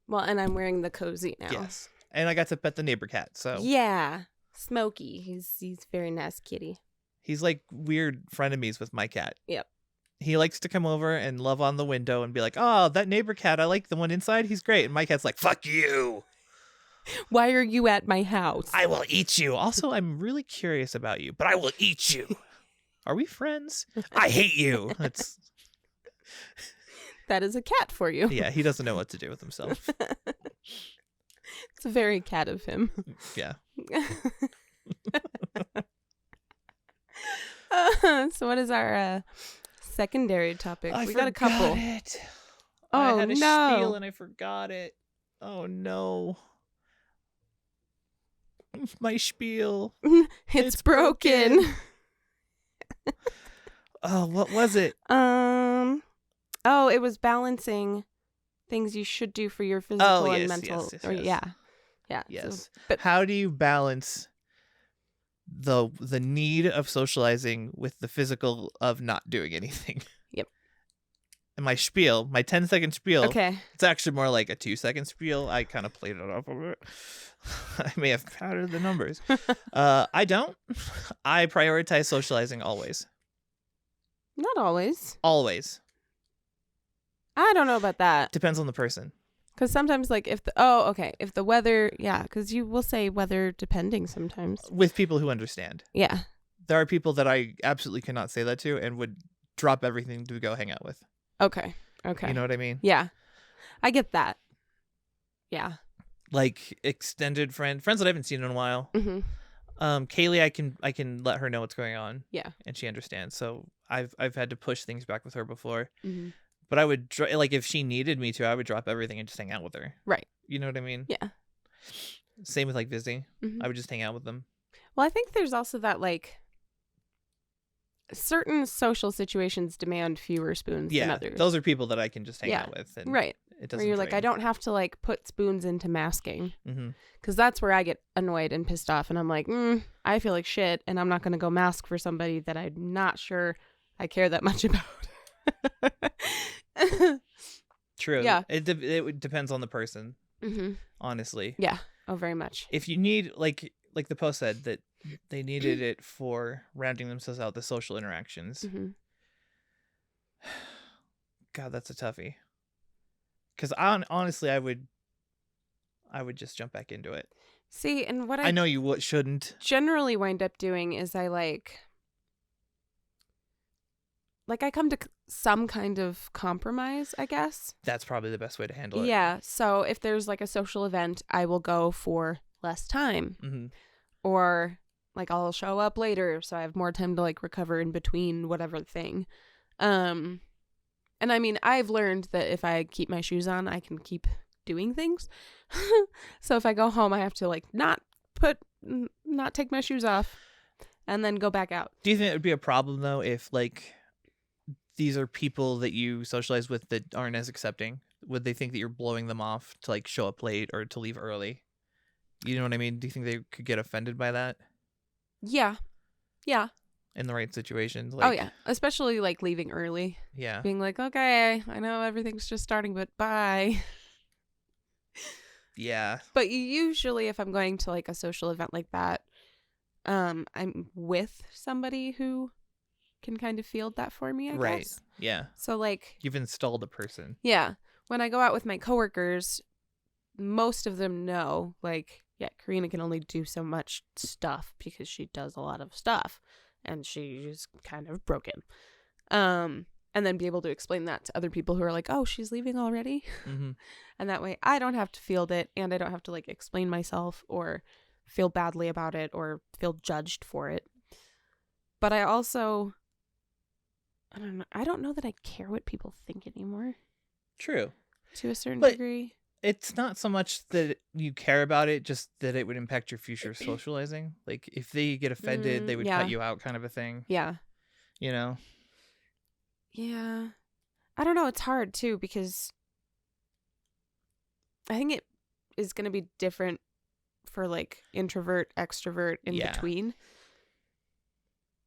Well, and I'm wearing the cozy now. Yes. And I got to pet the neighbor cat. So yeah, Smokey. He's very nice kitty. He's like weird frenemies with my cat. Yep. He likes to come over and love on the window and be like, "Oh, that neighbor cat, I like the one inside. He's great." And my cat's like, "Fuck you. Why are you at my house? I will eat you. Also, I'm really curious about you, but I will eat you." Are we friends? I hate you. That is a cat for you. Yeah, he doesn't know what to do with himself. It's very cat of him. Yeah. So what is our secondary topic? We got a couple. It. Oh, I had a no. spiel and I forgot it. Oh no. My spiel. It's broken. Oh, what was it? Oh, it was balancing things you should do for your physical and mental. Yes. Yeah. Yes. So, but how do you balance the need of socializing with the physical of not doing anything? Yep. And my spiel, my 10-second spiel. Okay. It's actually more like a 2-second spiel. I kind of played it off of it. I may have padded the numbers. I don't. I prioritize socializing always. Not always. Always. I don't know about that. Depends on the person. Because sometimes, like, if the weather, yeah, because you will say weather depending sometimes. With people who understand. Yeah. There are people that I absolutely cannot say that to and would drop everything to go hang out with. Okay. You know what I mean? Yeah. I get that. Yeah. Like extended friends that I haven't seen in a while. Mm-hmm. Kaylee, I can let her know what's going on. Yeah. And she understands. So I've had to push things back with her before. Mm-hmm. But I would like if she needed me to, I would drop everything and just hang out with her. Right. You know what I mean? Yeah. Same with like visiting. Mm-hmm. I would just hang out with them. Well, I think there's also that like certain social situations demand fewer spoons than others. Those are people that I can just hang out with. And right. It doesn't. Where you're like, I don't have to like put spoons into masking. Because that's where I get annoyed and pissed off. And I'm like, I feel like shit. And I'm not going to go mask for somebody that I'm not sure I care that much about. True. Yeah. It depends on the person. Honestly. Yeah. Oh, very much. If you need like the post said that they needed it for rounding themselves out, the social interactions. God, that's a toughie. Because honestly, I would just jump back into it. See, and what I know you shouldn't generally wind up doing is I like I come to some kind of compromise, I guess. That's probably the best way to handle it. Yeah. So if there's like a social event, I will go for less time. Or like I'll show up later so I have more time to like recover in between whatever thing. And I mean, I've learned that if I keep my shoes on, I can keep doing things. So if I go home, I have to like not take my shoes off and then go back out. Do you think it would be a problem though if like these are people that you socialize with that aren't as accepting? Would they think that you're blowing them off to like show up late or to leave early? You know what I mean? Do you think they could get offended by that? Yeah. Yeah. In the right situations? Oh, yeah. Especially like leaving early. Yeah. Being like, okay, I know everything's just starting, but bye. Yeah. But usually if I'm going to like a social event like that, I'm with somebody who can kind of field that for me, I Right. guess. Yeah. So like, You've installed a person. yeah, when I go out with my coworkers, most of them know, like, yeah, Karina can only do so much stuff because she does a lot of stuff and she's kind of broken. And then be able to explain that to other people who are like, oh, she's leaving already. Mm-hmm. And that way I don't have to field it and I don't have to like explain myself or feel badly about it or feel judged for it. But I also, I don't know that I care what people think anymore. True. To a certain But degree. it's not so much that you care about it, just that it would impact your future socializing. Like, if they get offended, they would yeah. cut you out, kind of a thing. Yeah. You know? Yeah. I don't know. It's hard, too, because I think it is going to be different for, like, introvert, extrovert, in between.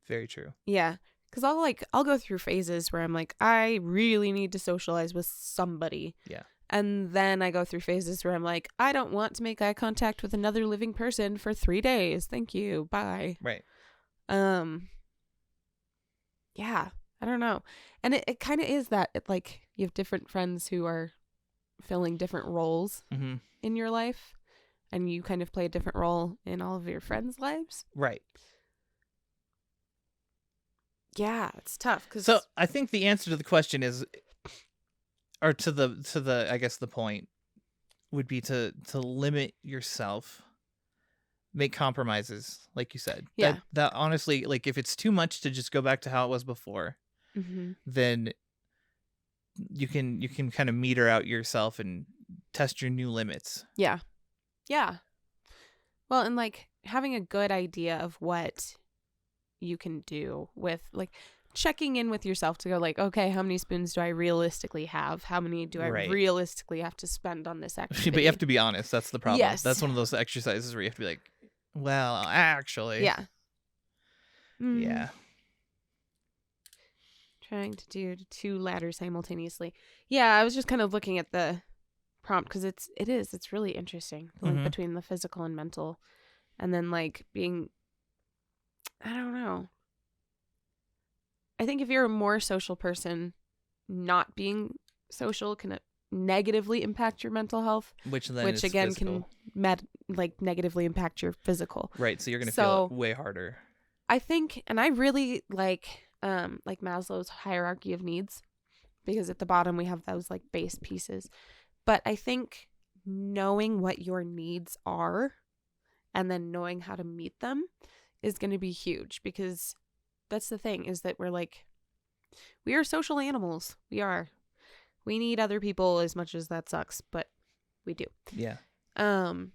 Very true. Yeah. Because I'll go through phases where I'm like, I really need to socialize with somebody. Yeah. And then I go through phases where I'm like, I don't want to make eye contact with another living person for 3 days. Thank you. Bye. Right. Yeah. I don't know. And it kind of is that, like, you have different friends who are filling different roles in your life. And you kind of play a different role in all of your friends' lives. Right. Yeah, it's tough. So I think the answer to the question is, or to the I guess the point would be to limit yourself, make compromises, like you said. Yeah. That honestly, like, if it's too much to just go back to how it was before, then you can kind of meter out yourself and test your new limits. Yeah. Yeah. Well, and like having a good idea of what you can do with, like, checking in with yourself to go like, okay, how many spoons do I realistically have? How many do I realistically have to spend on this activity? But you have to be honest. That's the problem. Yes. That's one of those exercises where you have to be like, well, actually. Yeah. Yeah. Trying to do 2 ladders simultaneously. Yeah, I was just kind of looking at the prompt because it's really interesting, the link between the physical and mental, and then like being, I don't know. I think if you're a more social person, not being social can negatively impact your mental health, which again physical. can negatively impact your physical. Right, so you're going to feel it way harder. I think, and I really like Maslow's hierarchy of needs, because at the bottom we have those like base pieces. But I think knowing what your needs are and then knowing how to meet them is going to be huge, because that's the thing, is that we are social animals. We need other people, as much as that sucks, but we do. Yeah. So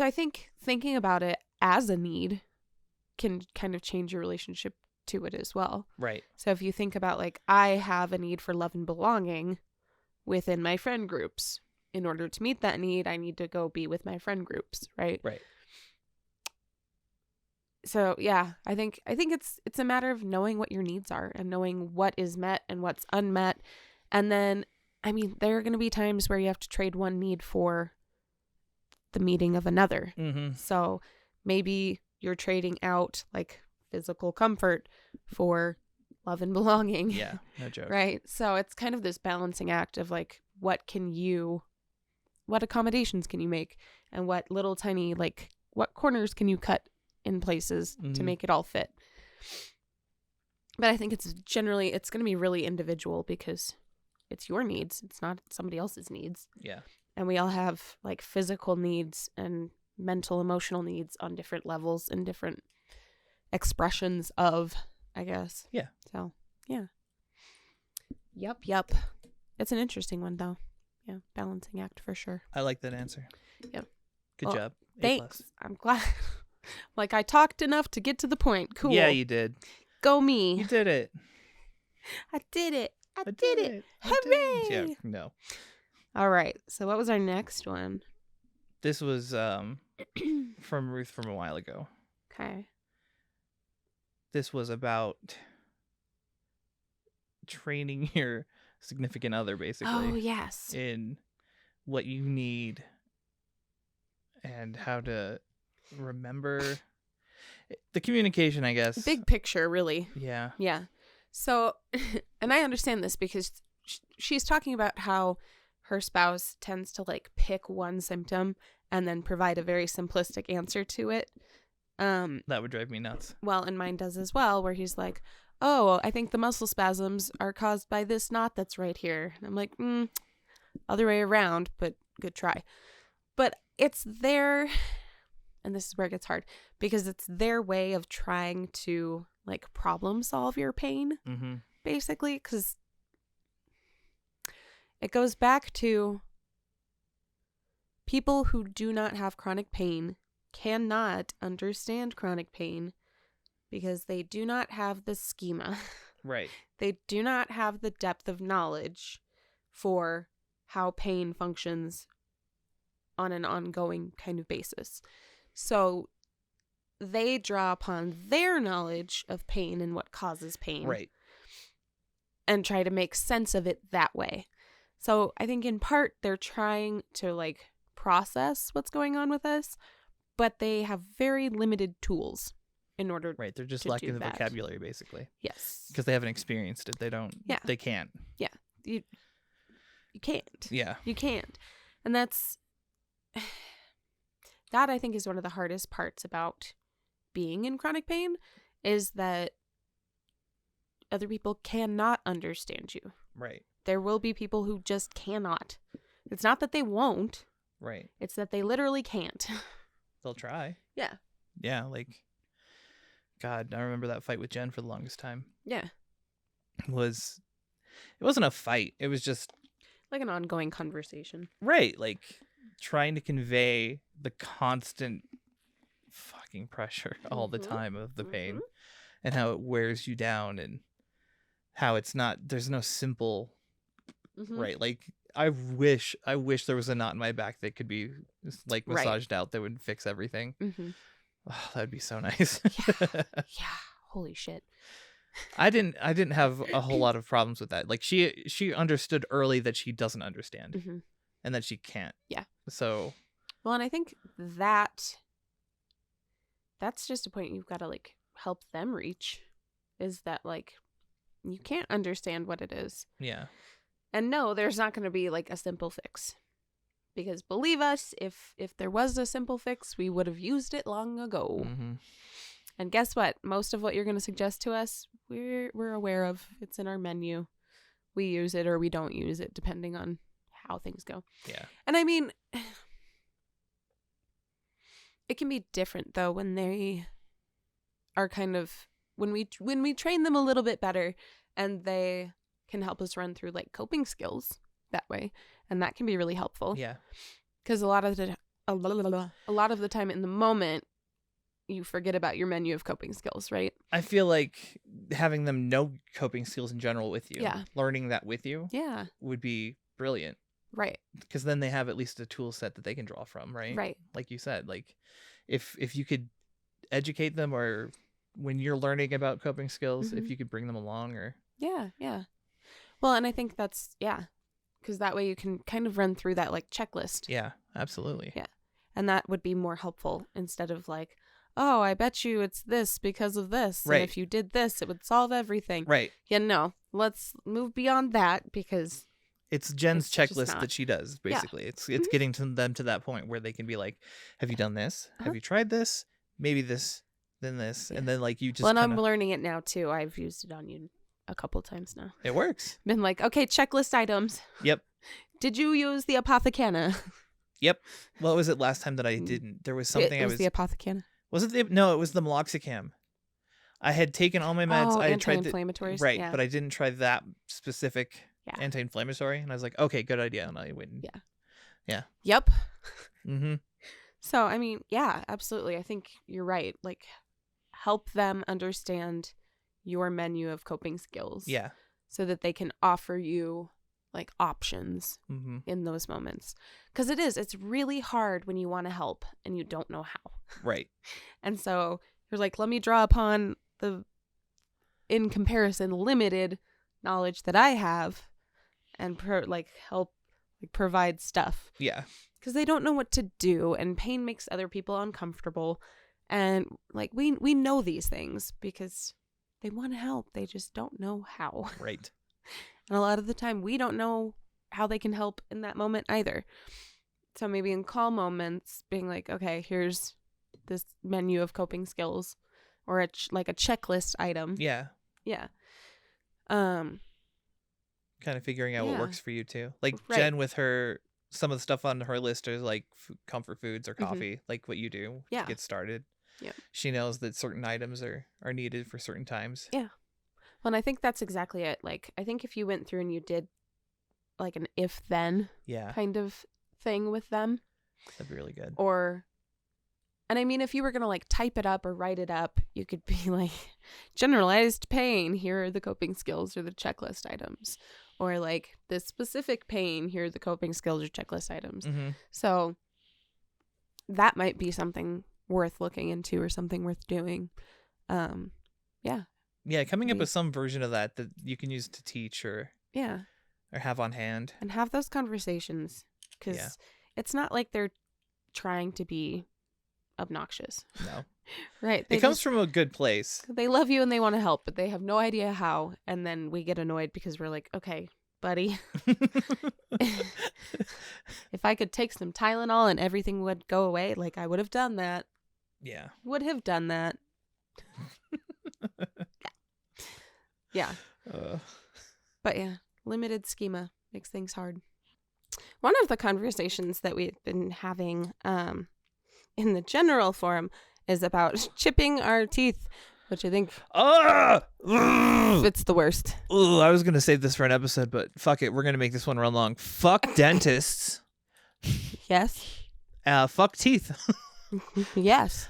I think thinking about it as a need can kind of change your relationship to it as well. Right. So if you think about, like, I have a need for love and belonging within my friend groups. In order to meet that need, I need to go be with my friend groups, right? Right. So yeah, I think it's a matter of knowing what your needs are and knowing what is met and what's unmet. And then, I mean, there are going to be times where you have to trade one need for the meeting of another. So maybe you're trading out like physical comfort for love and belonging. Yeah, no joke. Right? So it's kind of this balancing act of like, what accommodations can you make, and what little tiny, like, what corners can you cut in places to make it all fit. But I think it's going to be really individual, because it's your needs. It's not somebody else's needs. Yeah. And we all have like physical needs and mental, emotional needs on different levels and different expressions of, I guess. Yeah. So, yeah. Yep. It's an interesting one, though. Yeah. Balancing act for sure. I like that answer. Yep. Good job. Thanks. I'm glad. Like, I talked enough to get to the point. Cool. Yeah, you did. Go me. You did it. I did it. Hooray! Yeah, no. All right. So what was our next one? This was from Ruth from a while ago. Okay. This was about training your significant other, basically. Oh, yes. In what you need and how to remember the communication, I guess. Big picture, really. Yeah. Yeah. So, and I understand this because she's talking about how her spouse tends to like pick one symptom and then provide a very simplistic answer to it. That would drive me nuts. Well, and mine does as well, where he's like, oh, I think the muscle spasms are caused by this knot that's right here. And I'm like, other way around, but good try. But it's their, and this is where it gets hard, because it's their way of trying to like problem solve your pain, basically, because it goes back to people who do not have chronic pain cannot understand chronic pain because they do not have the schema. Right. They do not have the depth of knowledge for how pain functions on an ongoing kind of basis. So they draw upon their knowledge of pain and what causes pain. Right. And try to make sense of it that way. So I think in part they're trying to like process what's going on with us, but they have very limited tools in order Right. They're just to lacking do the that. vocabulary, basically. Yes. Because they haven't experienced it. They don't. Yeah. They can't. Yeah. You can't. Yeah. You can't. And that's that I think is one of the hardest parts about being in chronic pain is that other people cannot understand you. Right. There will be people who just cannot. It's not that they won't. Right. It's that they literally can't. They'll try. Yeah. Yeah. Like, God, I remember that fight with Jen for the longest time. Yeah. It wasn't a fight. It was just Like an ongoing conversation. right. Like trying to convey the constant fucking pressure all the time of the pain and how it wears you down and how it's not, there's no simple, right. Like I wish there was a knot in my back that could be like massaged out that would fix everything. Oh, that'd be so nice. Yeah. Holy shit. I didn't have a whole lot of problems with that. Like she understood early that she doesn't understand and that she can't. Yeah. So. Well, and I think that's just a point you've got to like help them reach is that like you can't understand what it is. Yeah. And no, there's not going to be like a simple fix. Because believe us, if there was a simple fix, we would have used it long ago. And guess what? Most of what you're going to suggest to us, we're aware of. It's in our menu. We use it or we don't use it, depending on how things go. Yeah. And I mean, it can be different though when they are kind of when we train them a little bit better, and they can help us run through like coping skills that way, and that can be really helpful. Yeah. Because a lot of the time in the moment, you forget about your menu of coping skills, right? I feel like having them know coping skills in general with you, learning that with you, would be brilliant. Right. Because then they have at least a tool set that they can draw from, right? Right. Like you said, like if you could educate them, or when you're learning about coping skills, if you could bring them along, or yeah. Well, and I think that's because that way you can kind of run through that like checklist. Yeah, absolutely. Yeah, and that would be more helpful instead of like, oh, I bet you it's this because of this. Right. And if you did this, it would solve everything. Right. Yeah, no. Let's move beyond that because it's Jen's just checklist not. that she does, basically. It's getting to them to that point where they can be like, have you done this? Have you tried this? Maybe this, then this. And then like you just Well, and I'm learning it now too. I've used it on you a couple times now. It works. Been like, okay, checklist items. Yep. Did you use the Apothecana? Yep. What was it last time that I didn't? There was something it was the Apothecana. Was it no, it was the meloxicam. I had taken all my meds. Oh, I had tried anti-inflammatories. Right, Yeah. but I didn't try that specific anti-inflammatory, and I was like, okay, good idea, and I went. Yeah. Yep. Mm-hmm. So, I mean, yeah, absolutely. I think you're right. Like, help them understand your menu of coping skills. Yeah. So that they can offer you like options in those moments. Because it's really hard when you want to help and you don't know how. Right. And so you're like, let me draw upon the, in comparison, limited knowledge that I have and help like provide stuff. Yeah. Because they don't know what to do, and pain makes other people uncomfortable. And like we know these things because they want to help. They just don't know how. Right. And a lot of the time we don't know how they can help in that moment either. So maybe in calm moments being like, okay, here's this menu of coping skills or like a checklist item. Yeah. Yeah. Kind of figuring out what works for you too. Like Jen with her, some of the stuff on her list is like comfort foods or coffee, like what you do to get started. Yeah. She knows that certain items are needed for certain times. Yeah. Well, and I think that's exactly it. Like, I think if you went through and you did like an if-then kind of thing with them. That'd be really good. And I mean, if you were going to like type it up or write it up, you could be like, generalized pain, here are the coping skills or the checklist items. Or like this specific pain, here are the coping skills or checklist items. Mm-hmm. So that might be something worth looking into or something worth doing. Yeah, coming up with some version of that you can use to teach or have on hand. And have those conversations. Because it's not like they're trying to be obnoxious. No. Right. It comes from a good place. They love you and they want to help, but they have no idea how. And then we get annoyed because we're like, okay, buddy. If I could take some Tylenol and everything would go away, like I would have done that. Yeah. Would have done that. Yeah. But yeah, limited schema makes things hard. One of the conversations that we've been having in the general forum is about chipping our teeth, which I think it's the worst. I was going to save this for an episode, but fuck it. We're going to make this one run long. Fuck dentists. Yes. Fuck teeth. Yes.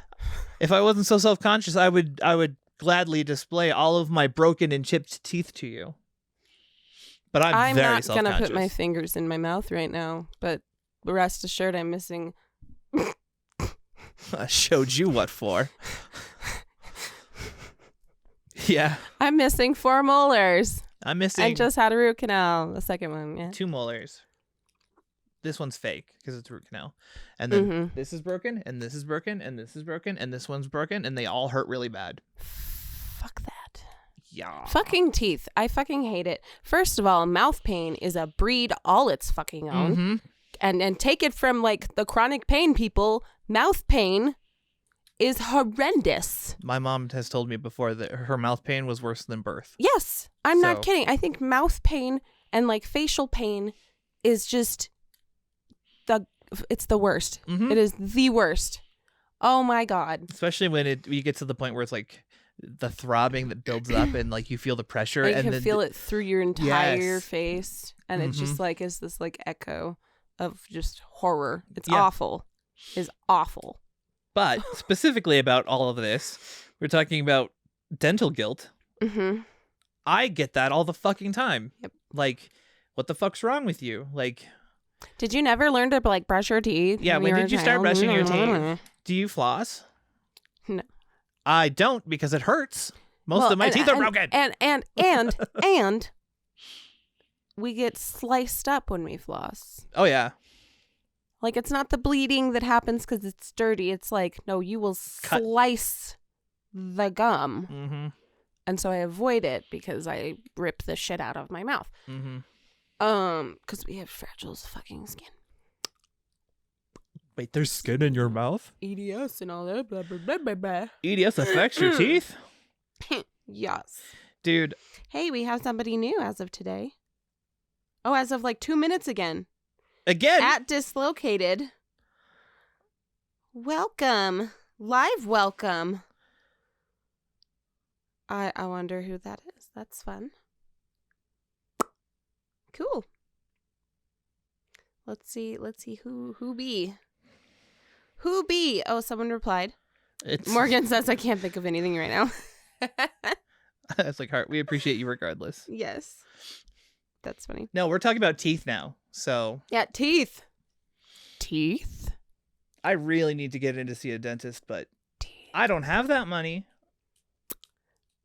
If I wasn't so self-conscious, I would gladly display all of my broken and chipped teeth to you. But I'm very not self-conscious. going to put my fingers in my mouth right now, but rest assured I'm missing... I showed you what for. Yeah. I'm missing 4 molars. I'm missing... I just had a root canal, the second one, yeah. 2 molars. This one's fake because it's a root canal. And then this is broken, and this is broken, and this is broken, and this one's broken, and they all hurt really bad. Fuck that. Yeah. Fucking teeth. I fucking hate it. First of all, mouth pain is a breed all its fucking own. Mm-hmm. And take it from like the chronic pain people, mouth pain is horrendous. My mom has told me before that her mouth pain was worse than birth. Yes. I'm not kidding. I think mouth pain and like facial pain is just it's the worst. Mm-hmm. It is the worst. Oh my God. Especially when you get to the point where it's like the throbbing that builds up and like you feel the pressure. And you and can then feel it through your entire Yes. face. And it's just like, is this like echo of just horror. It's awful. It's awful. But specifically about all of this, we're talking about dental guilt. Mm-hmm. I get that all the fucking time. Yep. Like, what the fuck's wrong with you? Like, did you never learn to like brush your teeth? yeah, when did you start brushing your teeth? Do you floss? No. I don't because it hurts. Most of my teeth are broken. And we get sliced up when we floss. Oh, yeah. Like, it's not the bleeding that happens because it's dirty. It's like, no, you will slice the gum. Mm-hmm. And so I avoid it because I rip the shit out of my mouth. Mm-hmm. Because we have fragile fucking skin. Wait, there's skin in your mouth? EDS and all that, blah, blah, blah, blah, blah. EDS affects your teeth? Yes. Dude. Hey, we have somebody new as of today. Oh, as of like 2 minutes again. Again? At Dislocated. Welcome. Live welcome. I wonder who that is. That's fun. Cool. Let's see who be. Who be? Oh, someone replied. Morgan says I can't think of anything right now. That's like heart. We appreciate you regardless. Yes. That's funny. No, we're talking about teeth now. So yeah, teeth. Teeth? I really need to get in to see a dentist, but teeth. I don't have that money.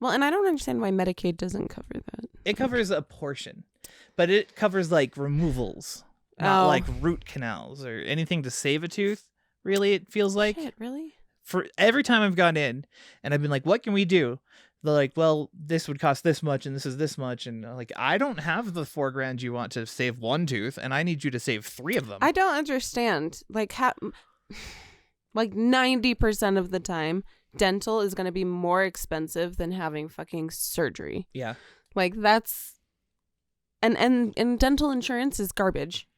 Well, and I don't understand why Medicaid doesn't cover that. It covers a portion, but it covers like removals not Oh. like root canals or anything to save a tooth. Really, it feels like. Shit, really? For every time I've gone in and I've been like, what can we do? They're like, well, this would cost this much and this is this much. And I'm like, I don't have the $4,000 you want to save one tooth, and I need you to save 3 of them. I don't understand. Like, like 90% of the time, dental is going to be more expensive than having fucking surgery. Yeah. Like, that's... And dental insurance is garbage.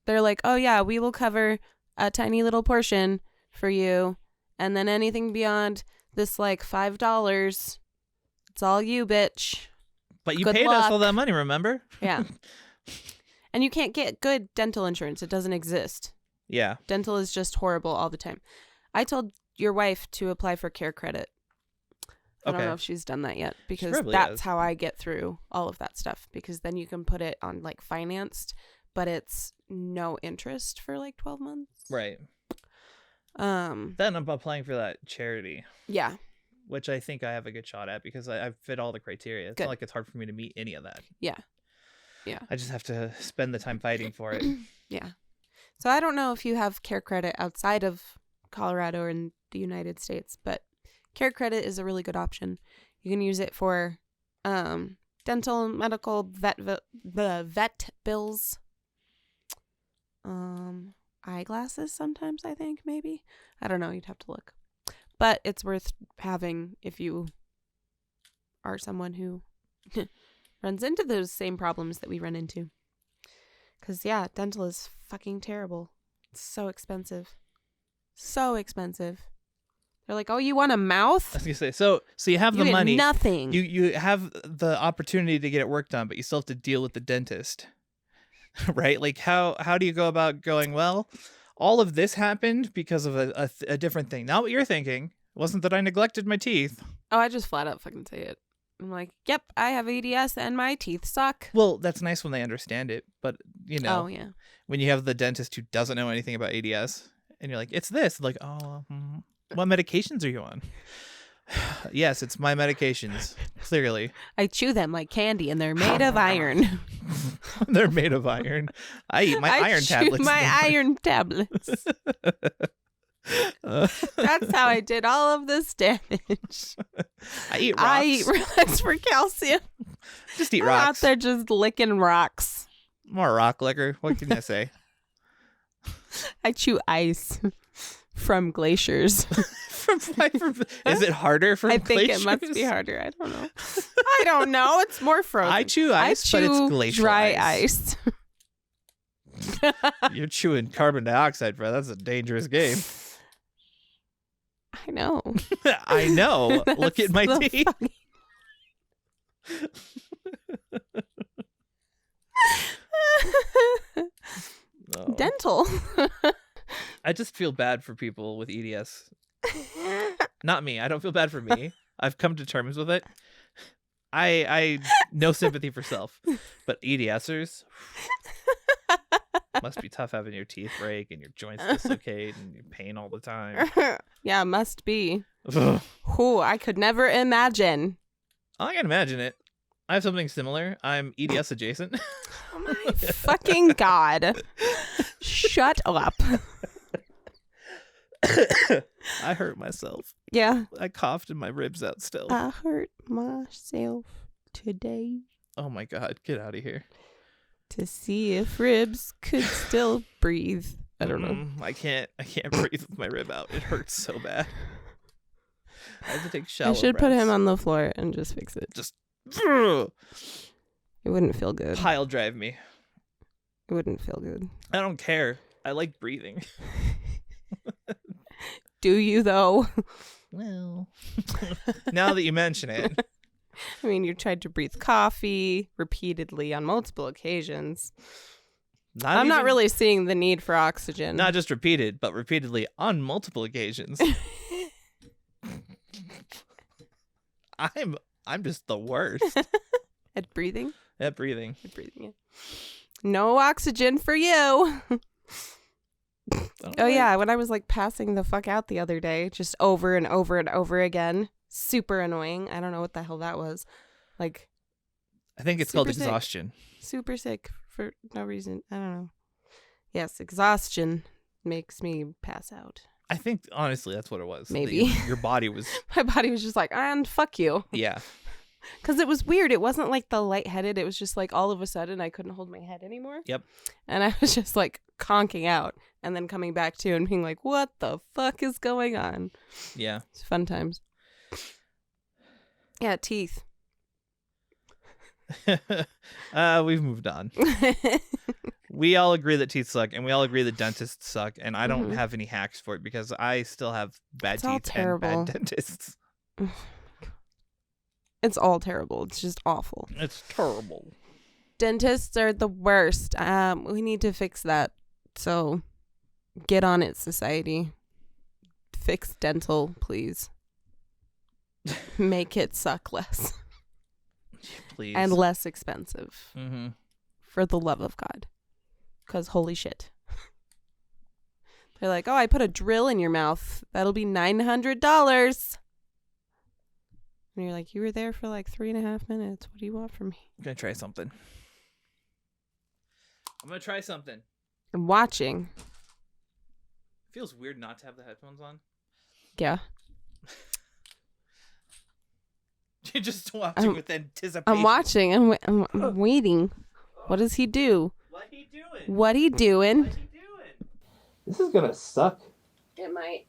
They're like, oh, yeah, we will cover a tiny little portion for you. And then anything beyond this, like, $5... It's all you, bitch. But you Good paid us luck. all that money, remember? Yeah. And you can't get good dental insurance. It doesn't exist. Yeah. Dental is just horrible all the time. I told your wife to apply for care credit. I don't know if she's done that yet, because that's how I get through all of that stuff, because then you can put it on like financed, but it's no interest for like 12 months. Right. Then I'm applying for that charity. Yeah. Which I think I have a good shot at, because I fit all the criteria. It's not like it's hard for me to meet any of that. Yeah. Yeah. I just have to spend the time fighting for it. Yeah. So I don't know if you have care credit outside of Colorado or in the United States, but care credit is a really good option. You can use it for dental, medical, vet bills, eyeglasses sometimes, I think, maybe. I don't know. You'd have to look. But it's worth having if you are someone who runs into those same problems that we run into. Because, yeah, dental is fucking terrible. It's so expensive. So expensive. They're like, oh, you want a mouth? I was going to say, so you have the get money. Nothing. You have the opportunity to get it work done, but you still have to deal with the dentist. Right? Like, how do you go about going, well, all of this happened because of a different thing. Not what you're thinking. It wasn't that I neglected my teeth. Oh, I just flat out fucking say it. I'm like, yep, I have ADS and my teeth suck. Well, that's nice when they understand it. But, Oh, yeah. when you have the dentist who doesn't know anything about ADS and you're like, it's this. Like, oh, what medications are you on? Yes, it's my medications. Clearly. I chew them like candy and they're made of iron. They're made of iron. I eat my iron tablets. My iron tablets. That's how I did all of this damage. I eat rocks. I eat Relax for calcium. Just eat I'm rocks. out there just licking rocks. More rock liquor. What can I say? I chew ice from glaciers. Is it harder from I think glaciers? it must be harder. I don't know. I don't know. It's more frozen. I chew ice, but it's glacial dry ice. You're chewing carbon dioxide, bro. That's a dangerous game. I know. I know. Look at my the teeth. Oh. Dental. I just feel bad for people with EDS. Not me. I don't feel bad for me. I've come to terms with it. I no sympathy for self, but EDSers must be tough having your teeth break and your joints dislocate and your pain all the time. Yeah, must be. Ugh. Whew, I could never imagine. I can imagine it. I have something similar. I'm EDS adjacent. Oh my fucking God. Shut up. I hurt myself. Yeah. I coughed and my ribs out still. I hurt myself today Oh my God, get out of here. to see if ribs could still breathe. I don't know. I can't breathe with my rib out. It hurts so bad. I have to take shallow I should put breaths. him on the floor and just fix it. Just It wouldn't feel good. pile drive me. It wouldn't feel good. I don't care. I like breathing. Do you, though? Well, now that you mention it. I mean, you tried to breathe coffee repeatedly on multiple occasions. I'm not really seeing the need for oxygen. Not just repeated, but repeatedly on multiple occasions. I'm just the worst At breathing? at breathing. At breathing, yeah. No oxygen for you. Oh, yeah. When I was like passing the fuck out the other day, just over and over and over again. Super annoying. I don't know what the hell that was. Like, I think it's called super sick. exhaustion. Super sick for no reason. I don't know. Yes, exhaustion makes me pass out. I think, honestly, that's what it was. Maybe. Your body was... My body was just like, and fuck you. Yeah. Because it was weird. It wasn't like the lightheaded. It was just like all of a sudden I couldn't hold my head anymore. Yep. And I was just like conking out and then coming back to and being like, what the fuck is going on? Yeah. It's fun times. Yeah, teeth. We've moved on. We all agree that teeth suck, and we all agree that dentists suck, and I don't have any hacks for it because I still have bad teeth and bad dentists. It's all terrible. It's just awful. It's terrible. Dentists are the worst. We need to fix that. So get on it, society. Fix dental, please. Make it suck less. Please. And less expensive. Mm-hmm. For the love of God. Because holy shit. They're like, oh, I put a drill in your mouth. That'll be $900. And you're like, you were there for like 3.5 minutes. What do you want from me? I'm going to try something. I'm watching. It feels weird not to have the headphones on. Yeah. You're just watching with anticipation. I'm watching. I'm waiting. What does he do? What he doing? This is gonna suck. It might.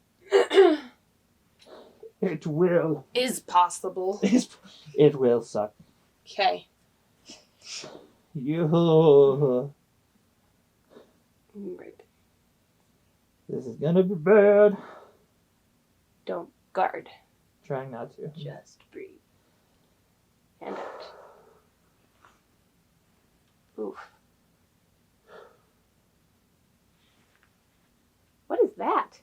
It will. Is possible. It will suck. Okay. You. Right. This is gonna be bad. Don't guard. Trying not to. Just breathe. And out. Oof. What is that?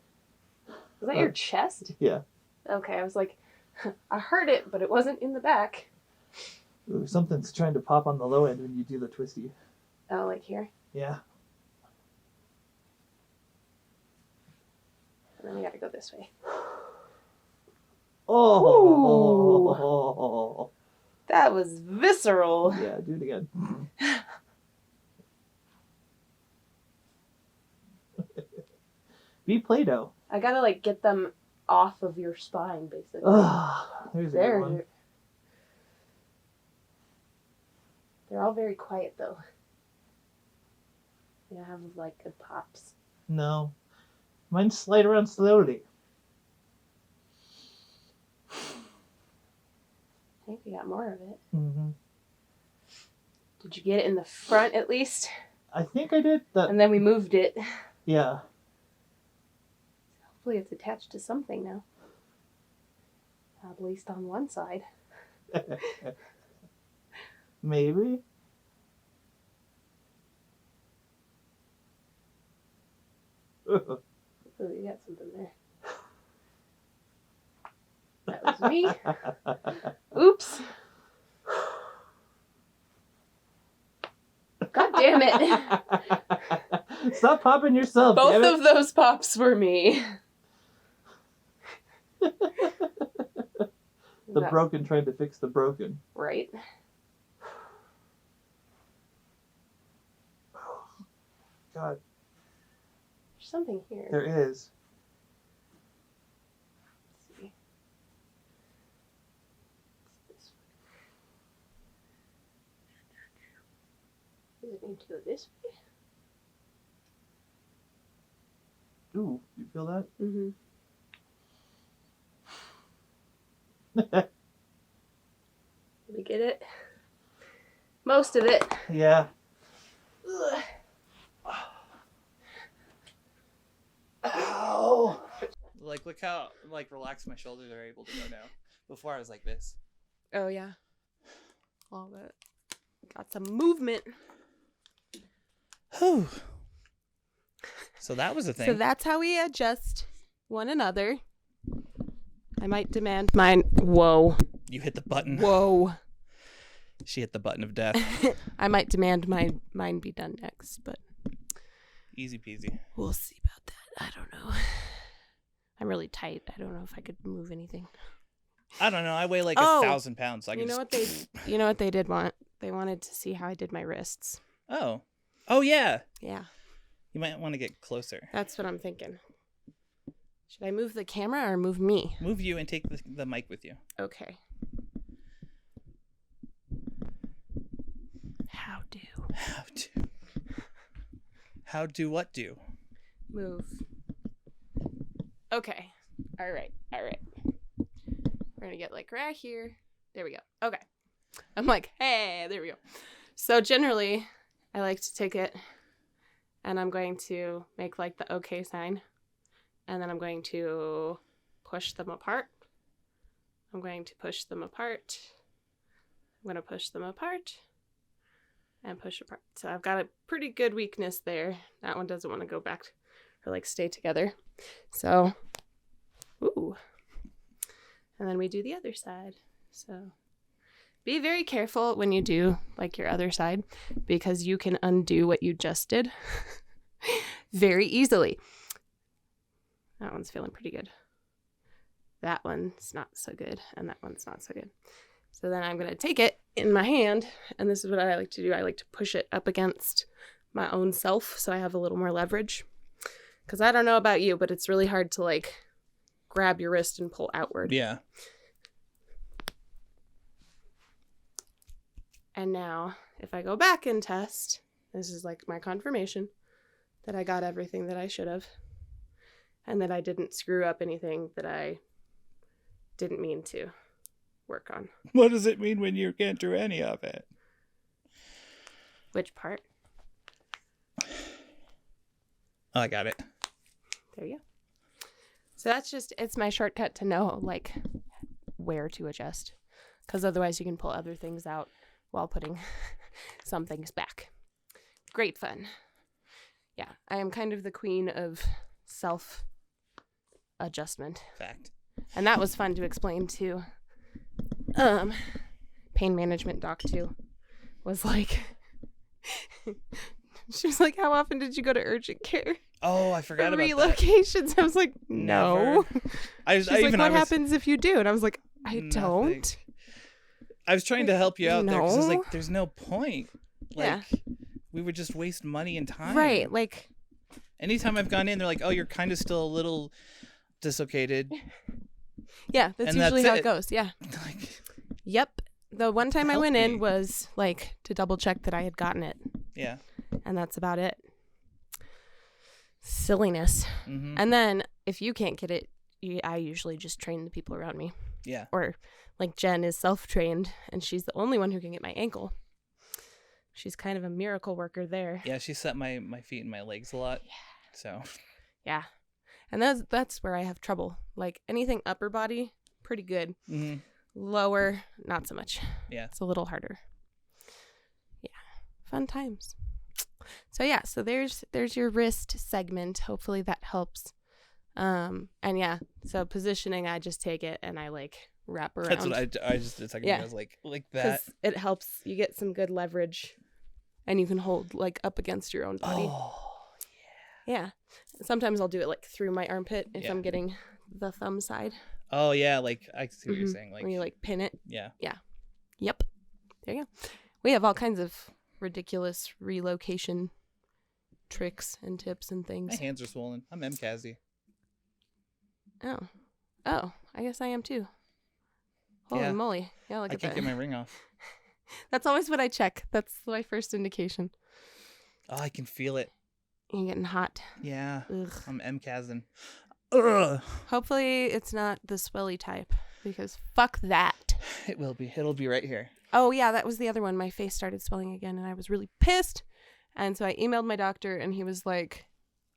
Is that your chest? Yeah. Okay, I was like, I heard it, but it wasn't in the back. Ooh, something's trying to pop on the low end when you do the twisty. Oh, like here? Yeah. And then we gotta go this way. Oh. That was visceral. Yeah, do it again. Be Play-Doh. I gotta like get them off of your spine, basically. There's a good one. They're all very quiet though. They don't have like good pops. No. Mine slide around slowly. I think we got more of it. Mm-hmm. Did you get it in the front at least? I think I did. And then we moved it. Yeah. Hopefully it's attached to something now. At least on one side. Maybe. Oh, you got something there. That was me. Oops. God damn it. Stop popping yourself. Both of those pops were me. The broken trying to fix the broken. Right. God. There's something here. There is. Let's see. It's this way. Does it need to go this way? Ooh, you feel that? Mm-hmm. Did we get it? Most of it. Yeah. Ugh. Ow! Like, look how relaxed my shoulders are able to go now. Before I was like this. Oh yeah. All that. Got some movement. Whew. So that was a thing. So that's how we adjust one another. I might demand mine. Whoa. You hit the button. Whoa. She hit the button of death. I might demand mine be done next, but Easy peasy. we'll see about that. I don't know. I'm really tight. I don't know if I could move anything. I don't know. I weigh like 1,000 pounds. So I You can know just... what they did want? They wanted to see how I did my wrists. Oh. Oh, yeah. Yeah. You might want to get closer. That's what I'm thinking. Should I move the camera or move me? Move you and take the mic with you. Okay. How do? How do what do? Move. Okay. All right. We're going to get like right here. There we go. Okay. I'm like, hey, there we go. So generally, I like to take it and I'm going to make like the okay sign. And then I'm going to push them apart. I'm going to push them apart. I'm going to push them apart and push apart. So I've got a pretty good weakness there. That one doesn't want to go back or like stay together. So, ooh. And then we do the other side. So be very careful when you do like your other side because you can undo what you just did very easily. That one's feeling pretty good. That one's not so good. And that one's not so good. So then I'm going to take it in my hand. And this is what I like to do. I like to push it up against my own self so I have a little more leverage. Because I don't know about you, but it's really hard to like grab your wrist and pull outward. Yeah. And now if I go back and test, this is like my confirmation that I got everything that I should have. And that I didn't screw up anything that I didn't mean to work on. What does it mean when you can't do any of it? Which part? Oh, I got it. There you go. So that's just, it's my shortcut to know, like, where to adjust. Because otherwise you can pull other things out while putting some things back. Great fun. Yeah, I am kind of the queen of self-adjustment. Fact. And that was fun to explain to pain management doc too. Was like, she was like, how often did you go to urgent care? Oh, I forgot about relocations. that. I was like, no. She's like, what happens if you do? And I was like, I don't. I was trying to help you out there because I was No. like, there's no point. Like, Yeah. we would just waste money and time. Right. Like, anytime I've gone in, they're like, oh, you're kind of still a little dislocated. yeah, that's And usually that's how it. it goes. Yeah. Like, Yep. The one time I Help went me. in was like to double check that I had gotten it. yeah. And that's about it. Silliness. Mm-hmm. And then if you can't get it, I usually just train the people around me. Yeah. Or like Jen is self-trained and she's the only one who can get my ankle. She's kind of a miracle worker there. Yeah, she set my feet and my legs a lot. Yeah. So. Yeah. And that's where I have trouble. Like anything upper body, pretty good. Mm-hmm. Lower, not so much. Yeah. It's a little harder. Yeah. Fun times. So yeah, so there's your wrist segment. Hopefully that helps. And yeah, so positioning, I just take it and I like wrap around. That's what I just a second ago, I was like that. 'Cause it helps. You get some good leverage and you can hold like up against your own body. Oh, Yeah. Sometimes I'll do it like through my armpit if Yeah. I'm getting the thumb side. oh yeah, like I see what you're Mhm. saying. Like, Where you like pin it. yeah. Yep. There you go. We have all kinds of ridiculous relocation tricks and tips and My things. hands are swollen. I'm MCASy. Oh, I guess I am too. Holy Yeah. moly. Yeah, look I at can't that. get my ring off. That's always what I check. That's my first indication. Oh, I can feel it. You're getting hot. Yeah. Ugh. I'm MCASing. Ugh. Hopefully it's not the swelly type because fuck that. It will be. It'll be right here. Oh, yeah, that was the other one. My face started swelling again, and I was really pissed. And so I emailed my doctor, and he was like,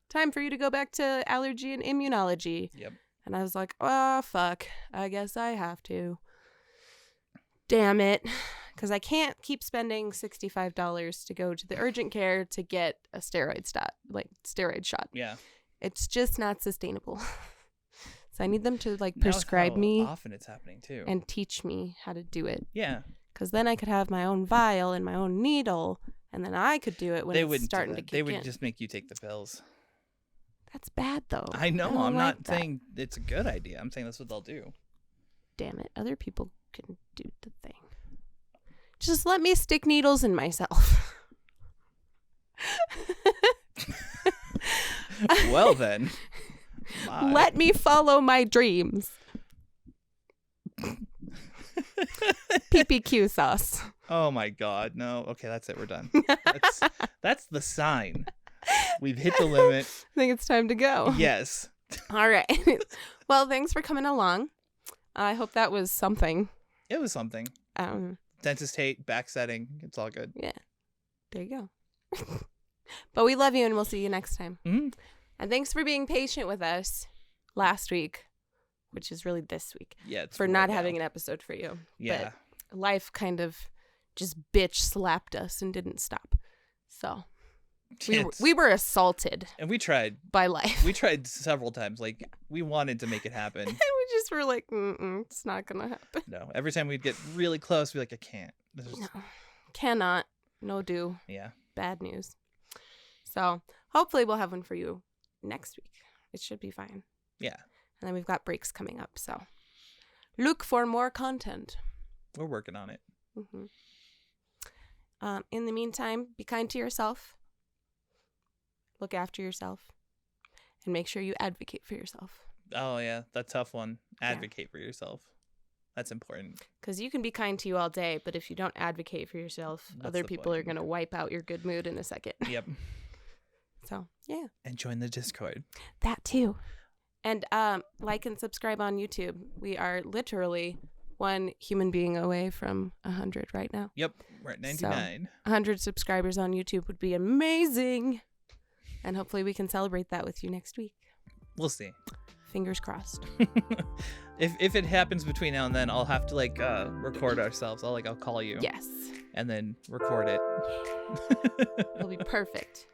time for you to go back to allergy and immunology. Yep. And I was like, oh, fuck. I guess I have to. Damn it. Because I can't keep spending $65 to go to the urgent care to get a steroid shot. Yeah. It's just not sustainable. So I need them to like Now with prescribe how me often it's happening too. and teach me how to do it. Yeah. Because then I could have my own vial and my own needle, and then I could do it when They it's wouldn't do starting to that. kick They would in. just make you take the pills. That's bad, though. I know. don't I'm like not that. saying it's a good idea. I'm saying that's what they'll do. Damn it. Other people can do the thing. Just let me stick needles in myself. Well then. Bye. Let me follow my dreams. PPQ sauce. Oh my God, no. Okay, that's it. We're done. That's the sign. We've hit the limit. I think it's time to go. Yes. All right. Well, thanks for coming along. I hope that was something. It was something. Dentist hate, back setting. It's all good. Yeah. There you go. But we love you, and we'll see you next time. Mm-hmm. And thanks for being patient with us last week, which is really this week. Yeah. It's for not having an episode for you. Yeah. But life kind of just bitch slapped us and didn't stop. So we were assaulted. And we tried. By life. We tried several times. Like, we wanted to make it happen. And we just were like, it's not going to happen. No. Every time we'd get really close, we'd be like, I can't. No. Cannot. No do. Yeah. Bad news. So hopefully we'll have one for you next week. It should be fine. Yeah. And then we've got breaks coming up. So look for more content. We're working on it. Mm-hmm. In the meantime, be kind to yourself. Look after yourself. And make sure you advocate for yourself. Oh, yeah. That tough one. Advocate for yourself. That's important. Because you can be kind to you all day, but if you don't advocate for yourself, other people are going to wipe out your good mood in a second. Yep. So, yeah. And join the Discord. That too. And like and subscribe on YouTube. We are literally one human being away from 100 right now. Yep. We're at 99. So 100 subscribers on YouTube would be amazing. And hopefully we can celebrate that with you next week. We'll see. Fingers crossed. If it happens between now and then, I'll have to record ourselves. I'll call you. Yes. And then record it. It'll be perfect.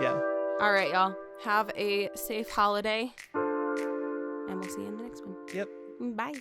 Yeah. All right, y'all. Have a safe holiday. And we'll see you in the next one. Yep. Bye.